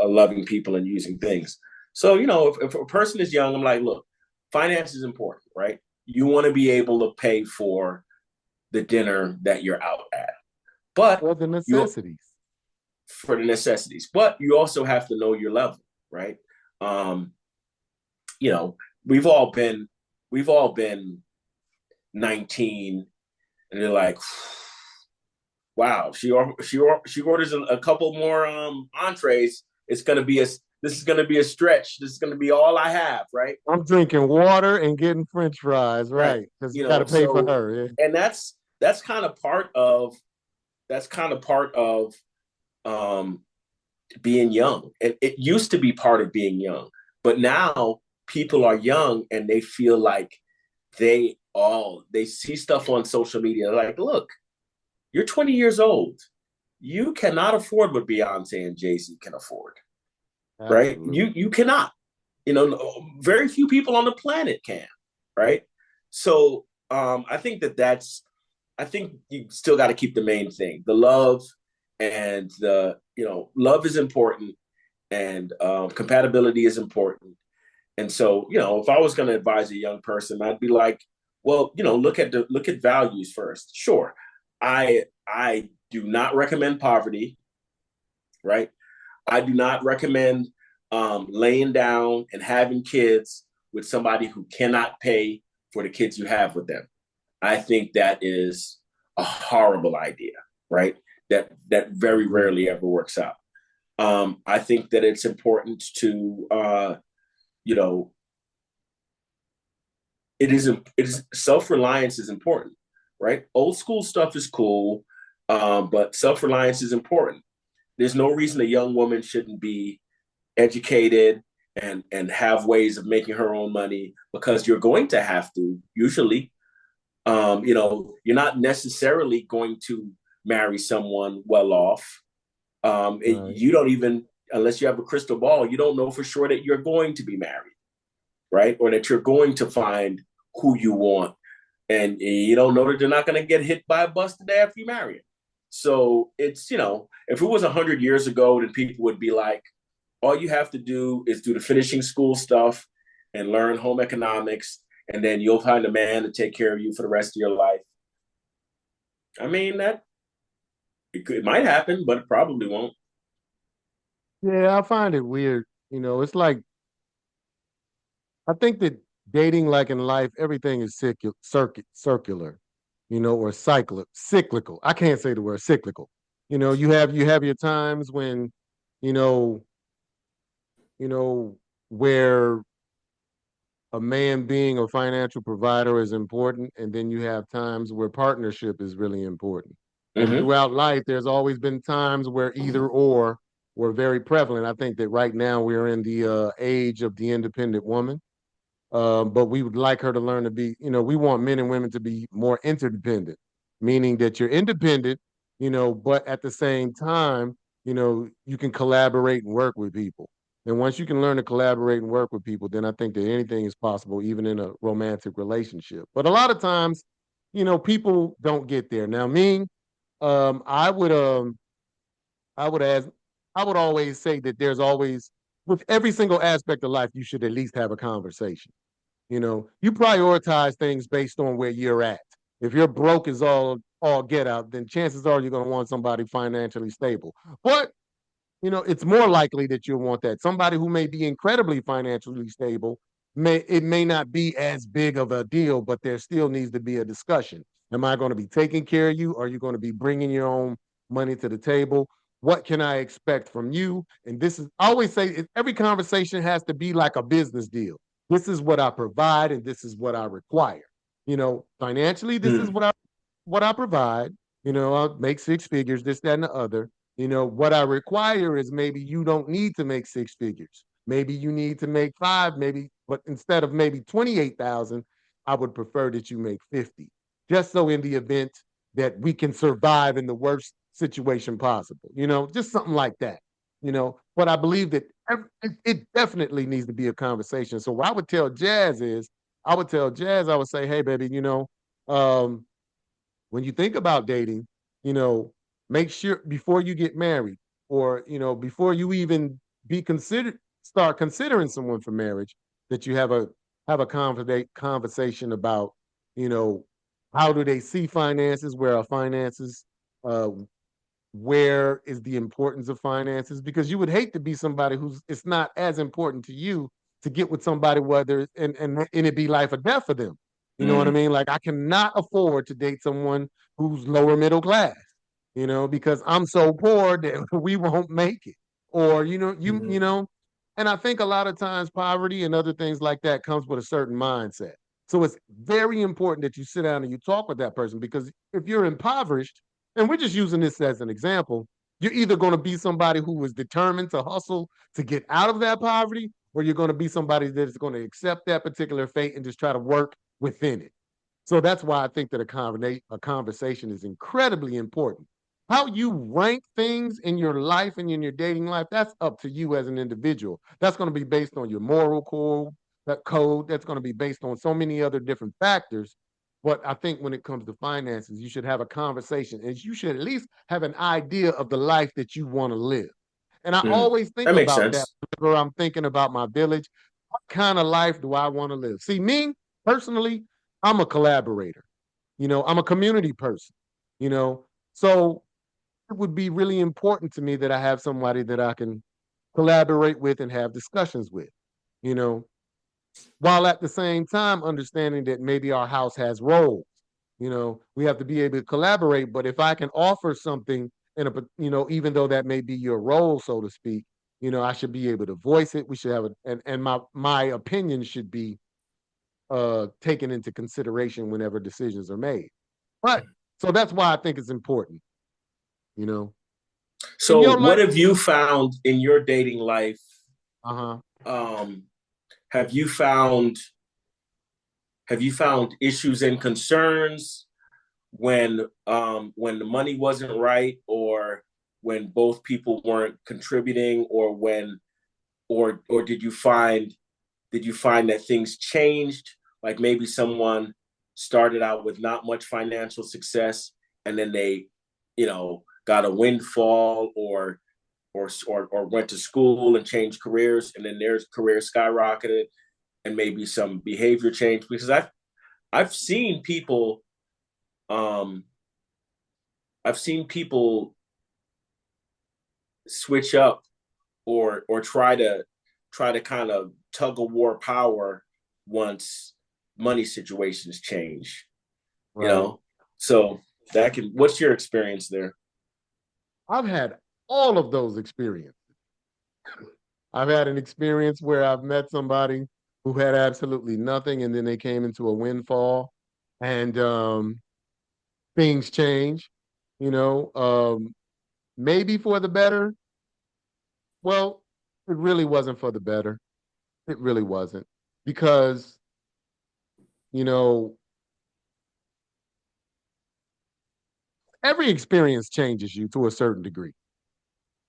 loving people and using things. So, if a person is young, I'm like, look, finance is important, right? You want to be able to pay for the dinner that you're out at, but Or the you necessities. for the necessities, but you also have to know your level, right? Um, you know, we've all been we've all been 19 and they're like, wow, she orders a couple more entrees. It's gonna be this is going to be a stretch. This is going to be all I have, right? I'm drinking water and getting French fries, Right. right? Because You you got know, to pay for so her. Yeah. and that's kind of part of um being young. And it used to be part of being young, but now people are young and they feel like they see stuff on social media like, look, you're 20 years old. You cannot afford what Beyonce and Jay-Z can afford, right? Absolutely. You cannot. You know, very few people on the planet can, right? So I think I think you still got to keep the main thing, the love, and love is important, and compatibility is important. And so, if I was going to advise a young person, I'd be like, well, look at values first. Sure, I do not recommend poverty, right? I do not recommend laying down and having kids with somebody who cannot pay for the kids you have with them. I think that is a horrible idea, right? That very Agree. rarely ever works out. I think that it's important to, you know, it is self reliance is important, right? Old school stuff is cool, but self reliance is important. There's no reason a young woman shouldn't be educated and have ways of making her own money, because you're going to have to usually. You're not necessarily going to marry someone well off. Right. You don't even, unless you have a crystal ball, you don't know for sure that you're going to be married, right? Or that you're going to find who you want. And you don't know that they're not going to get hit by a bus the day after you marry it. So it's, if it was 100 years ago, then people would be like, all you have to do is do the finishing school stuff and learn home economics, and then you'll find a man to take care of you for the rest of your life. I mean, it might happen, but it probably won't. Yeah, I find it weird. It's like I think that dating, like in life, everything is circular, or cyclical. I can't say the word cyclical. You have your times when, you know, where a man being a financial provider is important, and then you have times where partnership is really important. And Mm-hmm. throughout life, there's always been times where either or were very prevalent. I think that right now we're in the age of the independent woman. But we would like her to learn to be, we want men and women to be more interdependent, meaning that you're independent, but at the same time, you can collaborate and work with people. And once you can learn to collaborate and work with people, then I think that anything is possible, even in a romantic relationship. But a lot of times, people don't get there. Now, me, um, I would, um, I would ask, I would always say that there's always, with every single aspect of life, you should at least have a conversation. You prioritize things based on where you're at. If you're broke as all get out, then chances are you're going to want somebody financially stable. But it's more likely that you'll want that. Somebody who may be incredibly financially stable, it may not be as big of a deal, but there still needs to be a discussion. Am I going to be taking care of you? Are you going to be bringing your own money to the table? What can I expect from you? And this is, I always say, every conversation has to be like a business deal. This is what I provide, and this is what I require. Financially, this is Mm. what I provide. I'll make six figures, this, that, and the other. What I require is maybe you don't need to make six figures. Maybe you need to make five, maybe, but instead of maybe 28,000, I would prefer that you make 50. Just so in the event that we can survive in the worst situation possible, just something like that. But I believe that it definitely needs to be a conversation. So what I would tell Jazz is, I would say, hey, baby, um, when you think about dating, you know, make sure before you get married, or before you even be considered start considering someone for marriage, that you have a conversation about, you know, how do they see finances, where are finances, uh, where is the importance of finances, because you would hate to be somebody who's it's not as important to you to get with somebody, whether and it be life or death for them. You know what I Mm. mean? Like, I cannot afford to date someone who's lower middle class, because I'm so poor that we won't make it. Or you know you you Mm. know And I think a lot of times poverty and other things like that comes with a certain mindset. So it's very important that you sit down and you talk with that person, because if you're impoverished, and we're just using this as an example, you're either going to be somebody who is determined to hustle to get out of that poverty, or you're going to be somebody that is going to accept that particular fate and just try to work within it. So that's why I think that a conversation is incredibly important. How you rank things in your life and in your dating life, that's up to you as an individual. That's going to be based on your moral code, that code. That's going to be based on so many other different factors. But I think when it comes to finances, you should have a conversation, and you should at least have an idea of the life that you want to live. And I Mm. always think That makes about that sense. whenever I'm thinking about my village. What kind of life do I want to live? See, me personally, I'm a collaborator. I'm a community person, you know. So it would be really important to me that I have somebody that I can collaborate with and have discussions with, you know, while at the same time understanding that maybe our house has roles. We have to be able to collaborate, but if I can offer something even though that may be your role, so to speak, I should be able to voice it. We should have and my opinion should be taken into consideration whenever decisions are made. But so that's why I think it's important, you know. In So, your what life, have you found in your dating life? uh-huh. Um, have you found issues and concerns when the money wasn't right, or when both people weren't contributing, or or did you find that things changed? Like maybe someone started out with not much financial success, and then they, got a windfall, or went to school and changed careers, and then their career skyrocketed, and maybe some behavior change. Because I've seen people, um, I've seen people switch up, or try to kind of tug of war power once money situations change, you Right. know. So that can what's your experience there? I've had all of those experiences. I've had an experience where I've met somebody who had absolutely nothing, and then they came into a windfall, and things change, you know, maybe for the better. Well, it really wasn't for the better. It really wasn't, because, you know, every experience changes you to a certain degree.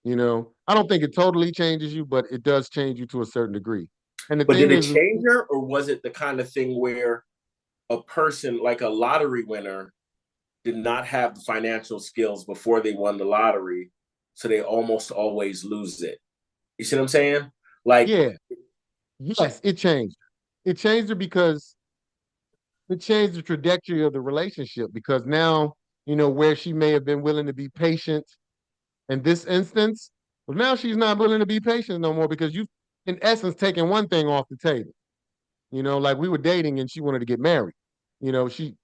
I don't think it totally changes you, but it does change you to a certain degree. And the But thing did it is, change her, or was it the kind of thing where a person like a lottery winner did not have the financial skills before they won the lottery, so they almost always lose it? You see what I'm saying? Like, yeah, yes, it changed. It changed her because it changed the trajectory of the relationship, because now, where she may have been willing to be patient in this instance, well, now she's not willing to be patient no more, because you've, in essence, taken one thing off the table. Like we were dating and she wanted to get married. She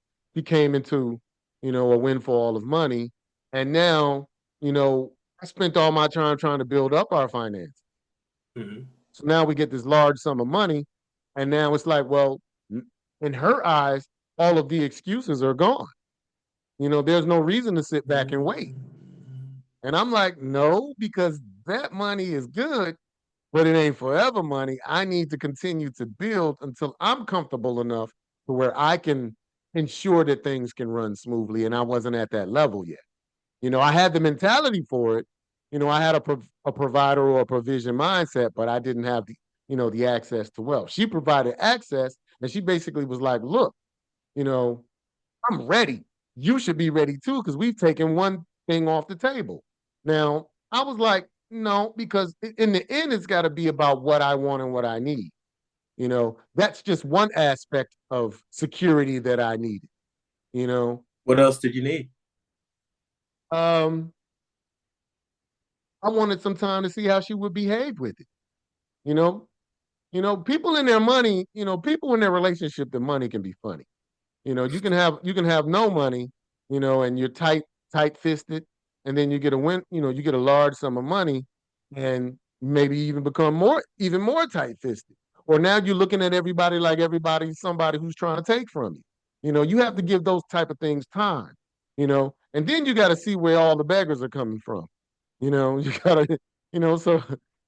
came into, a windfall of money. And now, you know, I spent all my time trying to build up our finances. mm-hmm. So now we get this large sum of money. And now it's like, well, in her eyes, all of the excuses are gone. There's no reason to sit back and wait. And I'm like, no, because that money is good, but it ain't forever money. I need to continue to build until I'm comfortable enough to where I can ensure that things can run smoothly. And I wasn't at that level yet. I had the mentality for it. I had a provider or a provision mindset, but I didn't have the access to wealth. She provided access, and she basically was like, look, you know, I'm ready. You should be ready too, because we've taken one thing off the table. Now, I was like, no, because in the end, it's got to be about what I want and what I need. That's just one aspect of security that I needed. You know, What else did you need? um, I wanted some time to see how she would behave with it. You know, people in their money, people in their relationship, the money can be funny. You can have no money, and you're tight fisted, and then you get a large sum of money, and maybe even become even more tight-fisted. Or now you're looking at everybody like everybody's somebody who's trying to take from you. You have to give those type of things time, and then you got to see where all the beggars are coming from. You gotta, so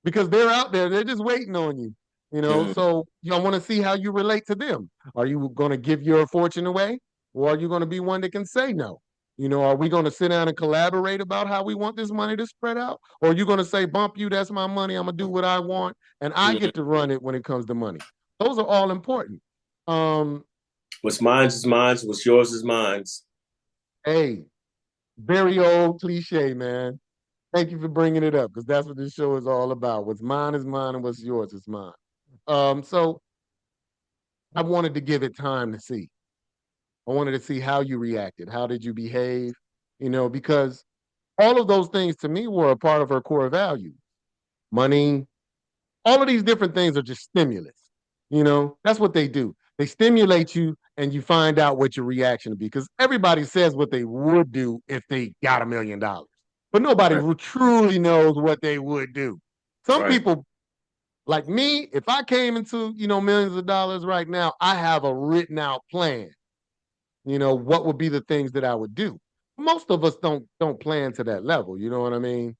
because they're out there, they're just waiting on you. Mm. So I want to see how you relate to them. Are you going to give your fortune away, or are you going to be one that can say no? Are we going to sit down and collaborate about how we want this money to spread out, or are you going to say, "Bump you, that's my money. I'm gonna do what I want, and I Mm. get to run it when it comes to money." Those are all important. Um, What's mine's is mine's. What's yours is mine's. hey, very old cliche, man. Thank you for bringing it up because that's what this show is all about. What's mine is mine, and what's yours is mine. So I wanted to give it time to see. I wanted to see how you reacted. How did you behave? Because all of those things to me were a part of her core value. Money, all of these different things are just stimulus. That's what they do. They stimulate you and you find out what your reaction will be because everybody says what they would do if they got $1 million, but nobody Right. truly knows what they would do. Some Right. people like me, if I came into, millions of dollars right now, I have a written out plan, what would be the things that I would do. Most of us don't plan to that level, you know what I mean?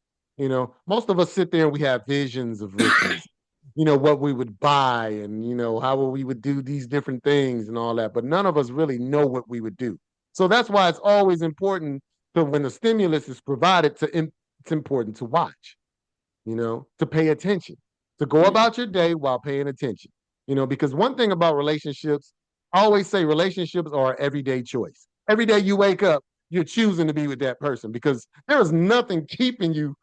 Most of us sit there and we have visions of riches, what we would buy and how we would do these different things and all that, but none of us really know what we would do. So that's why it's always important to when the stimulus is provided it's important to watch, to pay attention, to go Mm. about your day while paying attention. Because one thing about relationships, I always say relationships are an everyday choice. Every day you wake up, you're choosing to be with that person because there is nothing keeping you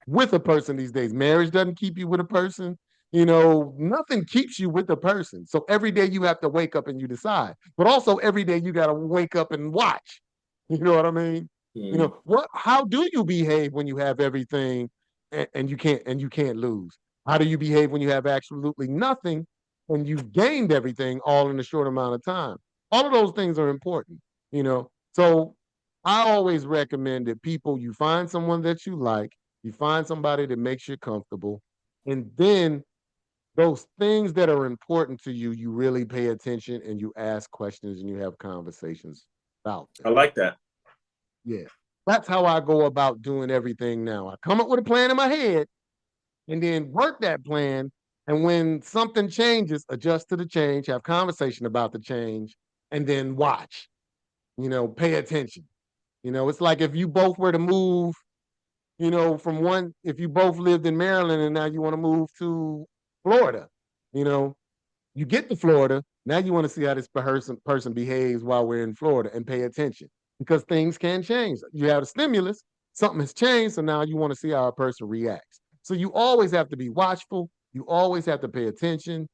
with a person these days. Marriage doesn't keep you with a person. Nothing keeps you with a person. So every day you have to wake up and you decide. But also every day you got to wake up and watch. You know what I mean? Mm. How do you behave when you have everything and you can't lose? How do you behave when you have absolutely nothing and you've gained everything all in a short amount of time? All of those things are important. So I always recommend that people you find someone that you like, you find somebody that makes you comfortable, and then those things that are important to you, you really pay attention and you ask questions and you have conversations about them. I like that. Yeah. That's how I go about doing everything now. I come up with a plan in my head and then work that plan. And when something changes, adjust to the change, have conversation about the change, and then watch, pay attention. It's like if you both were to move, from one, if you both lived in Maryland and now you want to move to Florida, you know, you get to Florida, now you want to see how this person behaves while we're in Florida and pay attention because things can change. You have a stimulus, something has changed, so now you want to see how a person reacts. So you always have to be watchful. You always have to pay attention.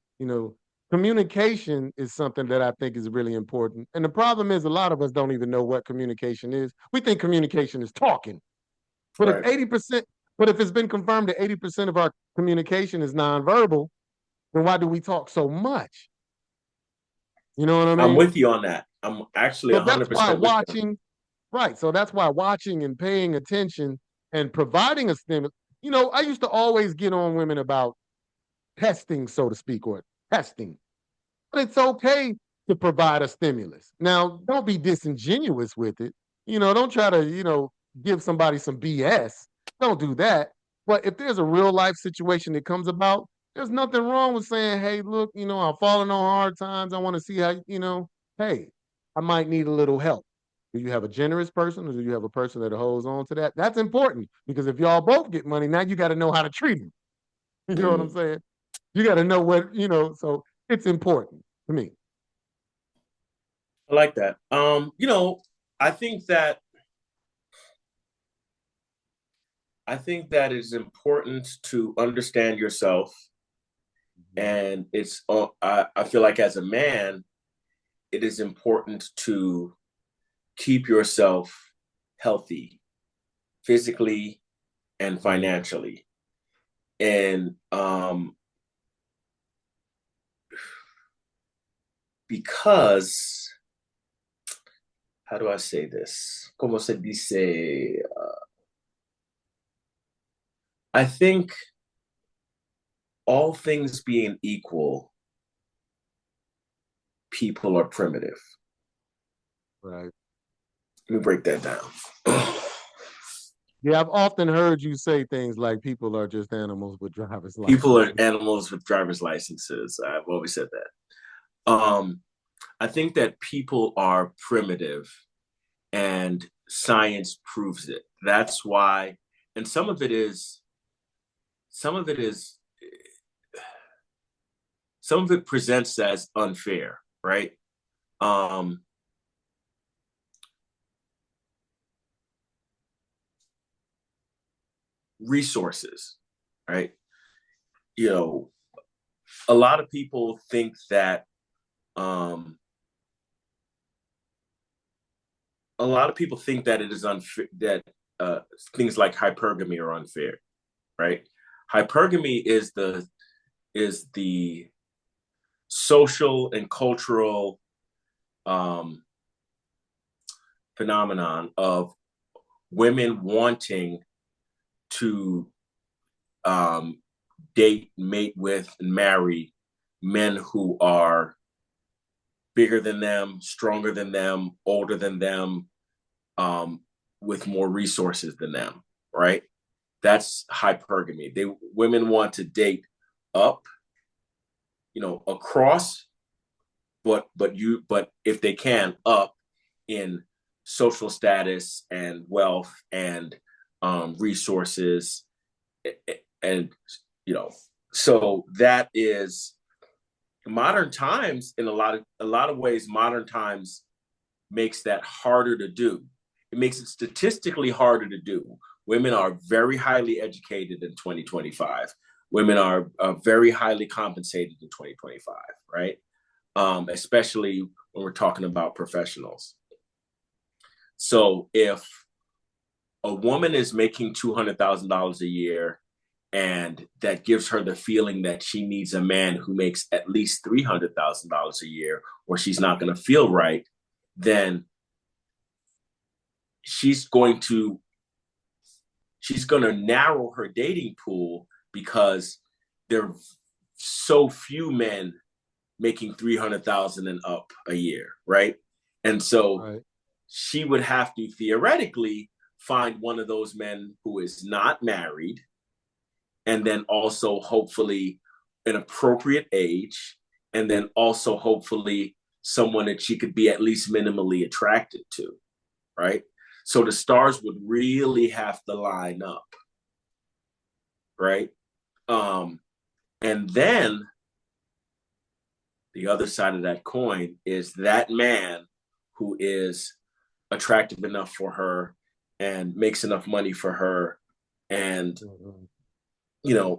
Communication is something that I think is really important. And the problem is a lot of us don't even know what communication is. We think communication is talking. But if Right. 80%, but if it's been confirmed that 80% of our communication is nonverbal, then why do we talk so much? You know what I I'm mean? with you on that. I'm actually So that's why 100% with you. watching, right? So that's why watching and paying attention and providing a stimulus. I used to always get on women about testing, so to speak, or testing. But it's okay to provide a stimulus. Now, don't be disingenuous with it. Don't try to, give somebody some BS. Don't do that. But if there's a real life situation that comes about, there's nothing wrong with saying, hey, look, I'm falling on hard times. I want to see how, hey, I might need a little help. Do you have a generous person or do you have a person that holds on to that? That's important because if y'all both get money, now you got to know how to treat them. You know what I'm Mm. saying? You got to know what, so it's important to me. I like that. I think that I think that it's important to understand yourself, and I feel like as a man, it is important to keep yourself healthy physically and financially. And because, how do I say this? Como se dice? I think all things being equal, people are primitive. Right. Let me break that down. Yeah, I've often heard you say things like people are just animals with driver's People are licenses. animals with driver's licenses. I've always said that. I think that people are primitive, and science proves it. That's why, and some of it is, some of it presents as unfair, right? Um, Resources, right? You know, a lot of people think that it is unfair, that things like hypergamy are unfair, right? Hypergamy is the social and cultural um, phenomenon of women wanting to um, date, mate with, and marry men who are bigger than them, stronger than them, older than them, um, with more resources than them, right? That's hypergamy. Women want to date up, across, but if they can, up in social status and wealth and resources, and you know, so that is modern times. In a lot of ways, modern times makes that harder to do. It makes it statistically harder to do. Women are very highly educated in 2025. Women are very highly compensated in 2025, right? Especially when we're talking about professionals. So if a woman is making $200,000 a year, and that gives her the feeling that she needs a man who makes at least $300,000 a year, or she's not going to feel right, then she's going to narrow her dating pool, because there are so few men making 300,000 and up a year, right? And so Right. she would have to theoretically find one of those men who is not married, and then also hopefully an appropriate age, and then also hopefully someone that she could be at least minimally attracted to, right? So the stars would really have to line up, right? Um, and then the other side of that coin is that man who is attractive enough for her and makes enough money for her, and Mhm.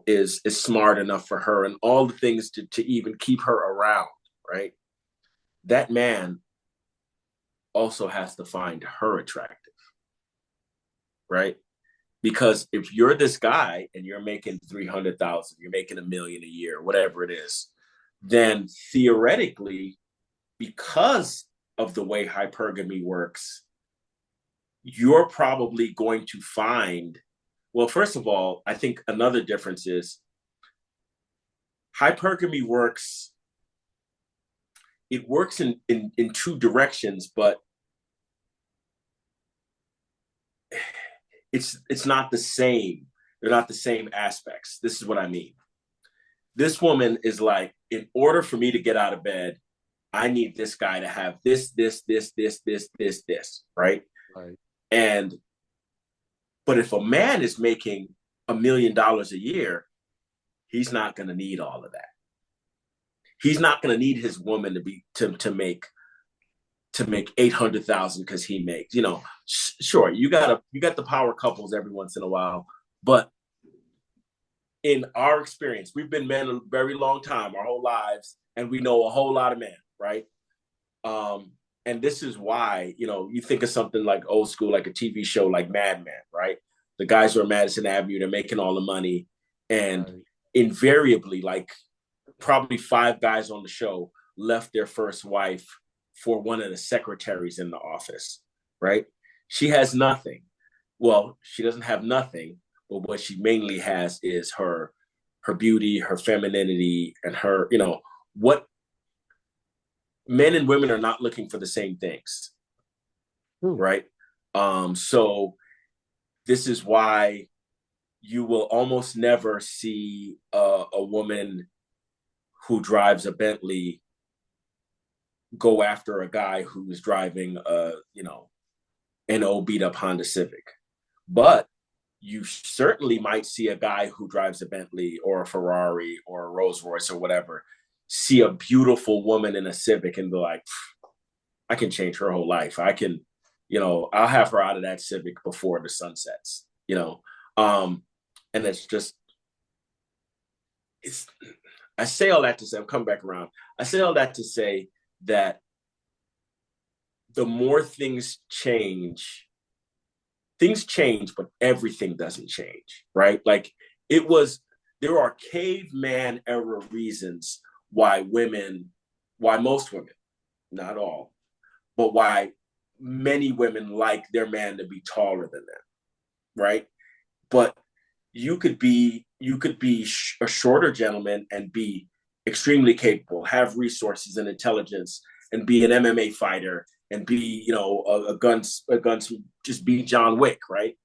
is smart enough for her, and all the things to even keep her around, right? That man also has to find her attractive, right? Because if you're this guy and you're making 300,000, you're making $1 million a year, whatever it is, then theoretically, because of the way hypergamy works, you're probably going to find, well, first of all, I think another difference is hypergamy works, it works in two directions, but it's not the same. They're not the same aspects. This is what I mean. This woman is like, in order for me to get out of bed, I need this guy to have this, right? Right. And but if a man is making $1 million a year, he's not going to need all of that. He's not going to need his woman to make 800,000 because he makes, sure, you got the power couples every once in a while, but in our experience, we've been men a very long time, our whole lives, and we know a whole lot of men, right? Um, and this is why, you think of something like old school, like a TV show like Mad Men, right? The guys are on Madison Avenue, they're making all the money, and Right. invariably, like probably 5 guys on the show left their first wife for one of the secretaries in the office, right? She has nothing. Well, she doesn't have nothing, but what she mainly has is her beauty, her femininity, and her, what men and women are not looking for the same things, right? So this is why you will almost never see a woman who drives a Bentley go after a guy who's driving an old beat up Honda Civic. But you certainly might see a guy who drives a Bentley or a Ferrari or a Rolls Royce or whatever, see a beautiful woman in a Civic and be like, I can change her whole life. I can, I'll have her out of that Civic before the sun sets, and it's just, it's, I say all that to say, I'm coming back around. I say all that to say that the more things change, but everything doesn't change, right? Like there are caveman era reasons why most women, not all, but why many women like their man to be taller than them, right? But you could be a shorter gentleman and be extremely capable, have resources and intelligence, and be an MMA fighter and be a guns just be John Wick, right?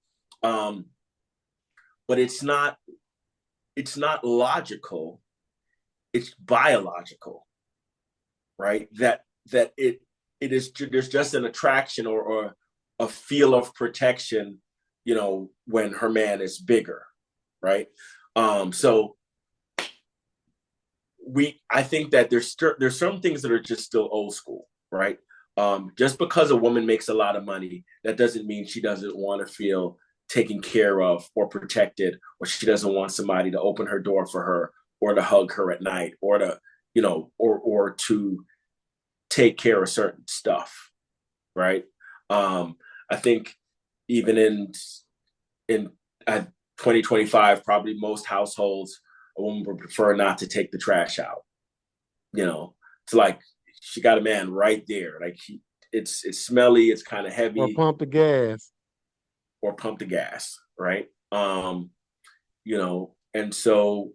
But it's not logical, it's biological, right? That it is, there's just an attraction or a feel of protection, when her man is bigger, right? So I think that there's some things that are just still old school, right? Just because a woman makes a lot of money, that doesn't mean she doesn't want to feel taken care of or protected, or she doesn't want somebody to open her door for her or to hug her at night or to, or to take care of certain stuff, right? I think even in 2025, probably most households, a woman would prefer not to take the trash out. It's like she got a man right there. Like it's smelly, it's kind of heavy. Or pump the gas. Right? And so,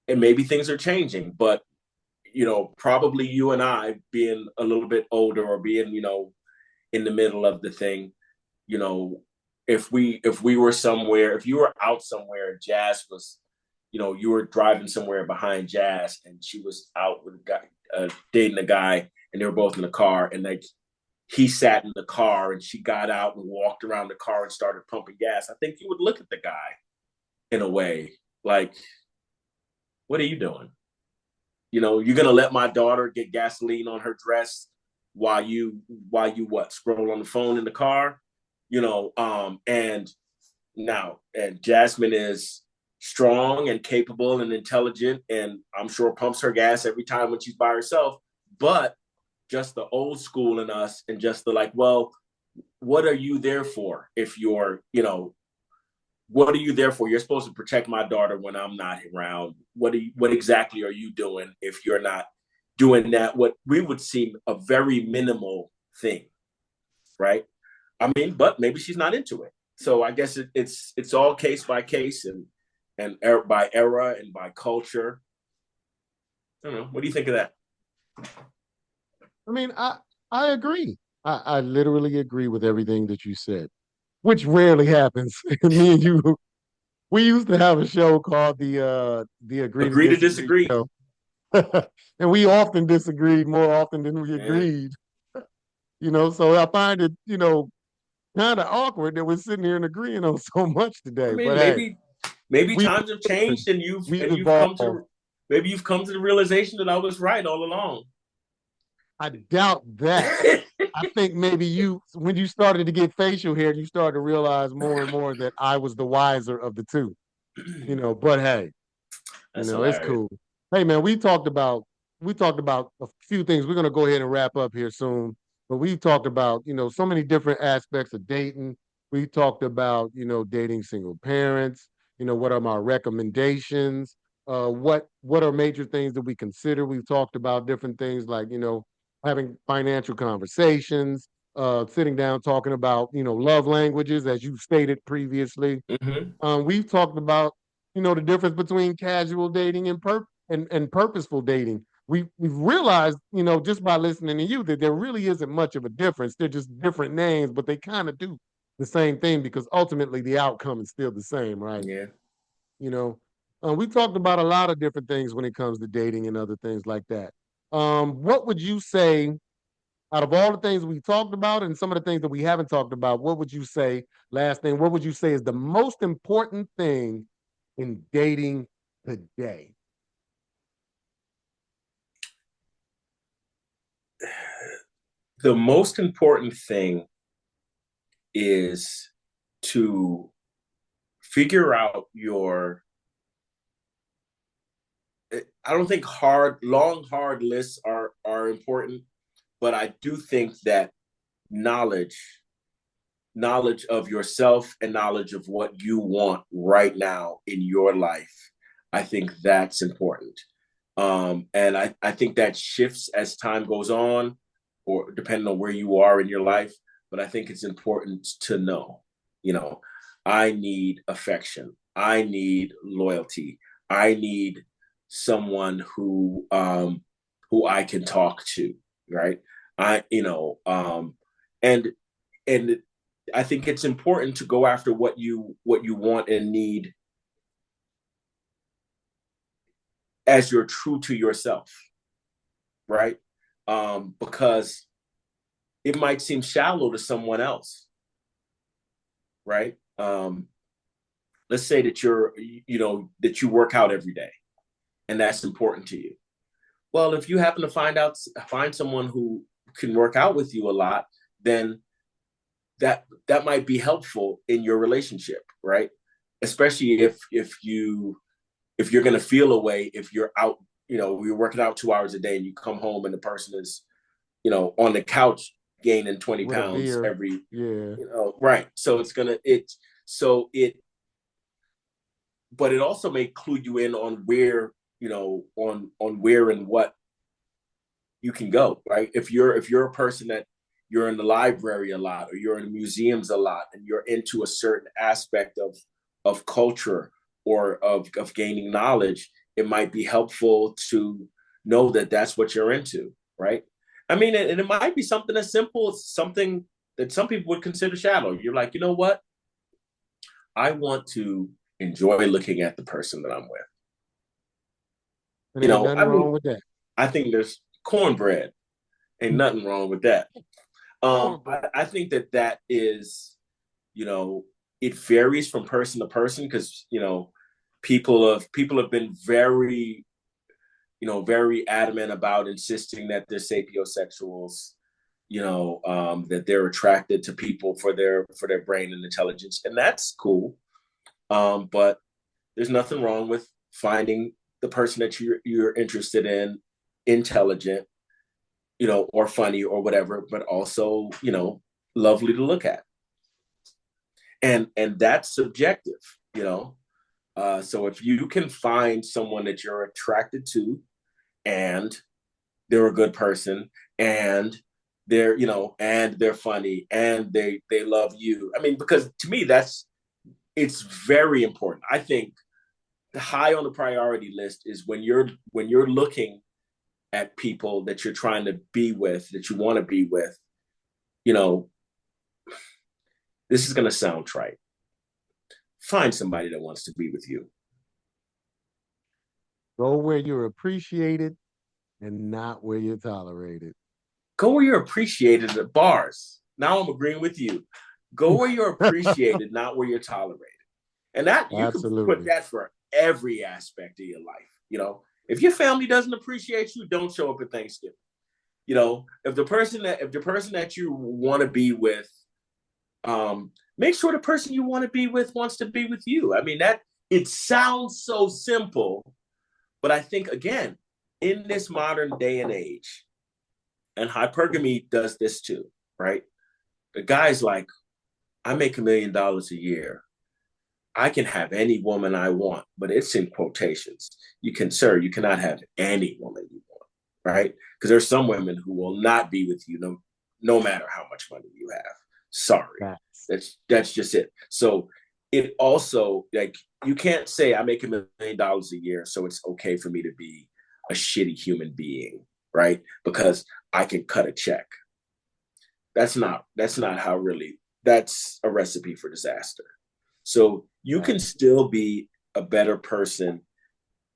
and maybe things are changing, but probably you and I being a little bit older or being, in the middle of the thing, if we were somewhere, if you were out somewhere, Jazz was, you were driving somewhere behind Jazz and she was out with a guy, dating a guy, and they were both in the car, and like he sat in the car and she got out and walked around the car and started pumping gas. I think you would look at the guy in a way like, what are you doing? You're gonna let my daughter get gasoline on her dress while you what, scroll on the phone in the car? And Jasmine is strong and capable and intelligent, and I'm sure pumps her gas every time when she's by herself. But just the old school in us, and just the like, well, what are you there for? If you're, what are you there for? You're supposed to protect my daughter when I'm not around. What exactly are you doing if you're not doing that? What we would seem a very minimal thing, right? I mean, but maybe she's not into it. So I guess it's all case by case and by era and by culture. I don't know. What do you think of that? I mean, I agree. I literally agree with everything that you said, which rarely happens. Me and you, we used to have a show called the Agree to Agree to Disagree disagree. show. And we often disagreed more often than we agreed. So I find it, kind of awkward that we're sitting here and agreeing on so much I today. mean, But hey, maybe we times have changed, and we've you've come evolved. to maybe you've come to the realization that I was right all along. I doubt that. I think maybe when you started to get facial hair, you started to realize more and more that I was the wiser of the two. But hey, That's it's hilarious. cool. Hey man, we talked about a few things. We're gonna go ahead and wrap up here soon. But we talked about, so many different aspects of dating. We talked about, dating single parents, what are my recommendations? What are major things that we consider? We've talked about different things like, having financial conversations, sitting down talking about, love languages, as you stated previously. Mm-hmm. We've talked about the difference between casual dating and purposeful dating. We've realized, just by listening to you, that there really isn't much of a difference. They're just different names, but they kind of do the same thing because ultimately the outcome is still the same, right? Yeah. You know, we talked about a lot of different things when it comes to dating and other things like that. What would you say out of all the things we talked about and some of the things that we haven't talked about? What would you say, last thing, what would you say is the most important thing in dating today? The most important thing is to figure out your, I don't think hard lists are important, but I do think that knowledge knowledge of yourself and knowledge of what you want right now in your life, I think that's important. And I think that shifts as time goes on, or depending on where you are in your life. But I think it's important to know, you know, I need affection. I need loyalty. I need someone who I can talk to, right? And and I think it's important to go after what you want and need as you're true to yourself, right? Because it might seem shallow to someone else, right? Let's say that that you work out every day, and that's important to you. Well, if you happen to find someone who can work out with you a lot, then that might be helpful in your relationship, right? Especially if you're going to feel a way if you're out, you're working out 2 hours a day and you come home and the person is, on the couch gaining 20 With a pounds beer. every, Yeah. right. So so it, but it also may clue you in on where, on where and what you can go, right? If you're a person that you're in the library a lot or you're in museums a lot and you're into a certain aspect of culture or of gaining knowledge, it might be helpful to know that that's what you're into, right? I mean, and it might be something as simple as something that some people would consider shallow. You're like, you know what? I want to enjoy looking at the person that I'm with. And ain't nothing I wrong mean, with that. I think there's cornbread. Ain't nothing wrong with that. Cornbread. I think that is, you know, it varies from person to person because people have been very, very adamant about insisting that they're sapiosexuals, that they're attracted to people for their brain and intelligence, and that's cool. But there's nothing wrong with finding the person that you're interested in, intelligent, or funny or whatever, but also, lovely to look at. And that's subjective, you know. So if you can find someone that you're attracted to and they're a good person and they're funny and they love you. I mean, because to me it's very important. I think high on the priority list is when you're looking at people that you're trying to be with, that you want to be with, you know, this is going to sound trite. Find somebody that wants to be with you. Go where you're appreciated and not where you're tolerated. Go where you're appreciated at bars. Now I'm agreeing with you. Go where you're appreciated, not where you're tolerated. And that you can put Absolutely. that for every aspect of your life. If your family doesn't appreciate you, don't show up at Thanksgiving. If the person that you want to be with, make sure the person you want to be with wants to be with you. I mean, that it sounds so simple, but I think again, in this modern day and age, and hypergamy does this too, right? The guy's like, I make $1 million a year. I can have any woman I want, but it's in quotations. You cannot have any woman you want, right? Because there's some women who will not be with you no matter how much money you have. Sorry. Facts. That's just it. So it also, like, you can't say I make $1 million a year, so it's okay for me to be a shitty human being, right? Because I can cut a check. That's not how really, that's a recipe for disaster. So you Right. can still be a better person.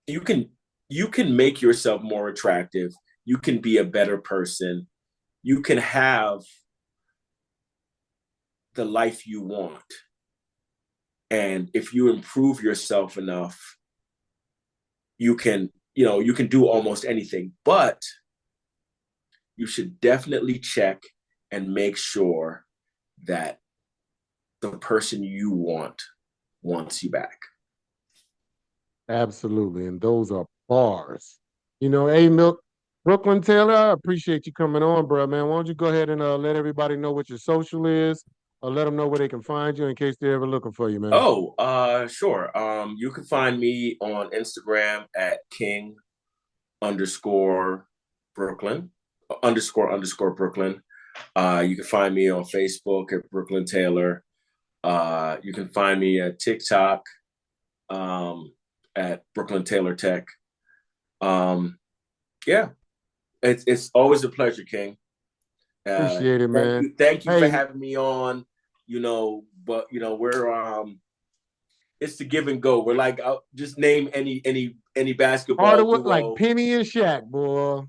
You can you can make yourself more attractive. You can be a better person. You can have the life you want. And if you improve yourself enough, you can do almost anything. But you should definitely check and make sure that the person you want wants you back. Absolutely. And those are bars. Hey, Milk, Brooklyn Taylor, I appreciate you coming on, bro, man. Why don't you go ahead and let everybody know what your social is, or let them know where they can find you in case they're ever looking for you, man. Oh, sure. You can find me on Instagram at King underscore Brooklyn underscore Brooklyn. You can find me on Facebook at Brooklyn Taylor. You can find me at TikTok um, at Brooklyn Taylor Tech. Um, yeah, it's always a pleasure, King. Appreciate it, man. Thank you for Hey, having me on. But we're it's the give and go. We're like, I'll just name any harder basketball what like duo. Penny and Shaq, boy.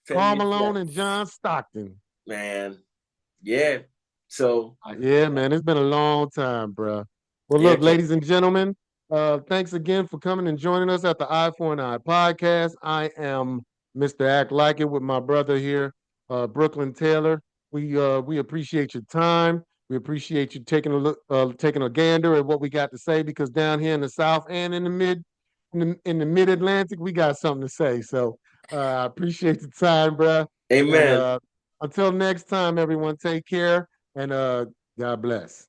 Penny Karl and Malone Shaq, and John Stockton. man. Yeah. So Yeah, man, it's been a long time, bro. Well, yeah, look, King. ladies and gentlemen, thanks again for coming and joining us at the Eye for an Eye podcast. I am Mr. Act Like It with my brother here, Brooklyn Taylor. We appreciate your time. We appreciate you taking a look, taking a gander at what we got to say, because down here in the South and in the Mid Atlantic, we got something to say. So I appreciate the time, bro. And Amen. until next time, everyone, take care and God bless.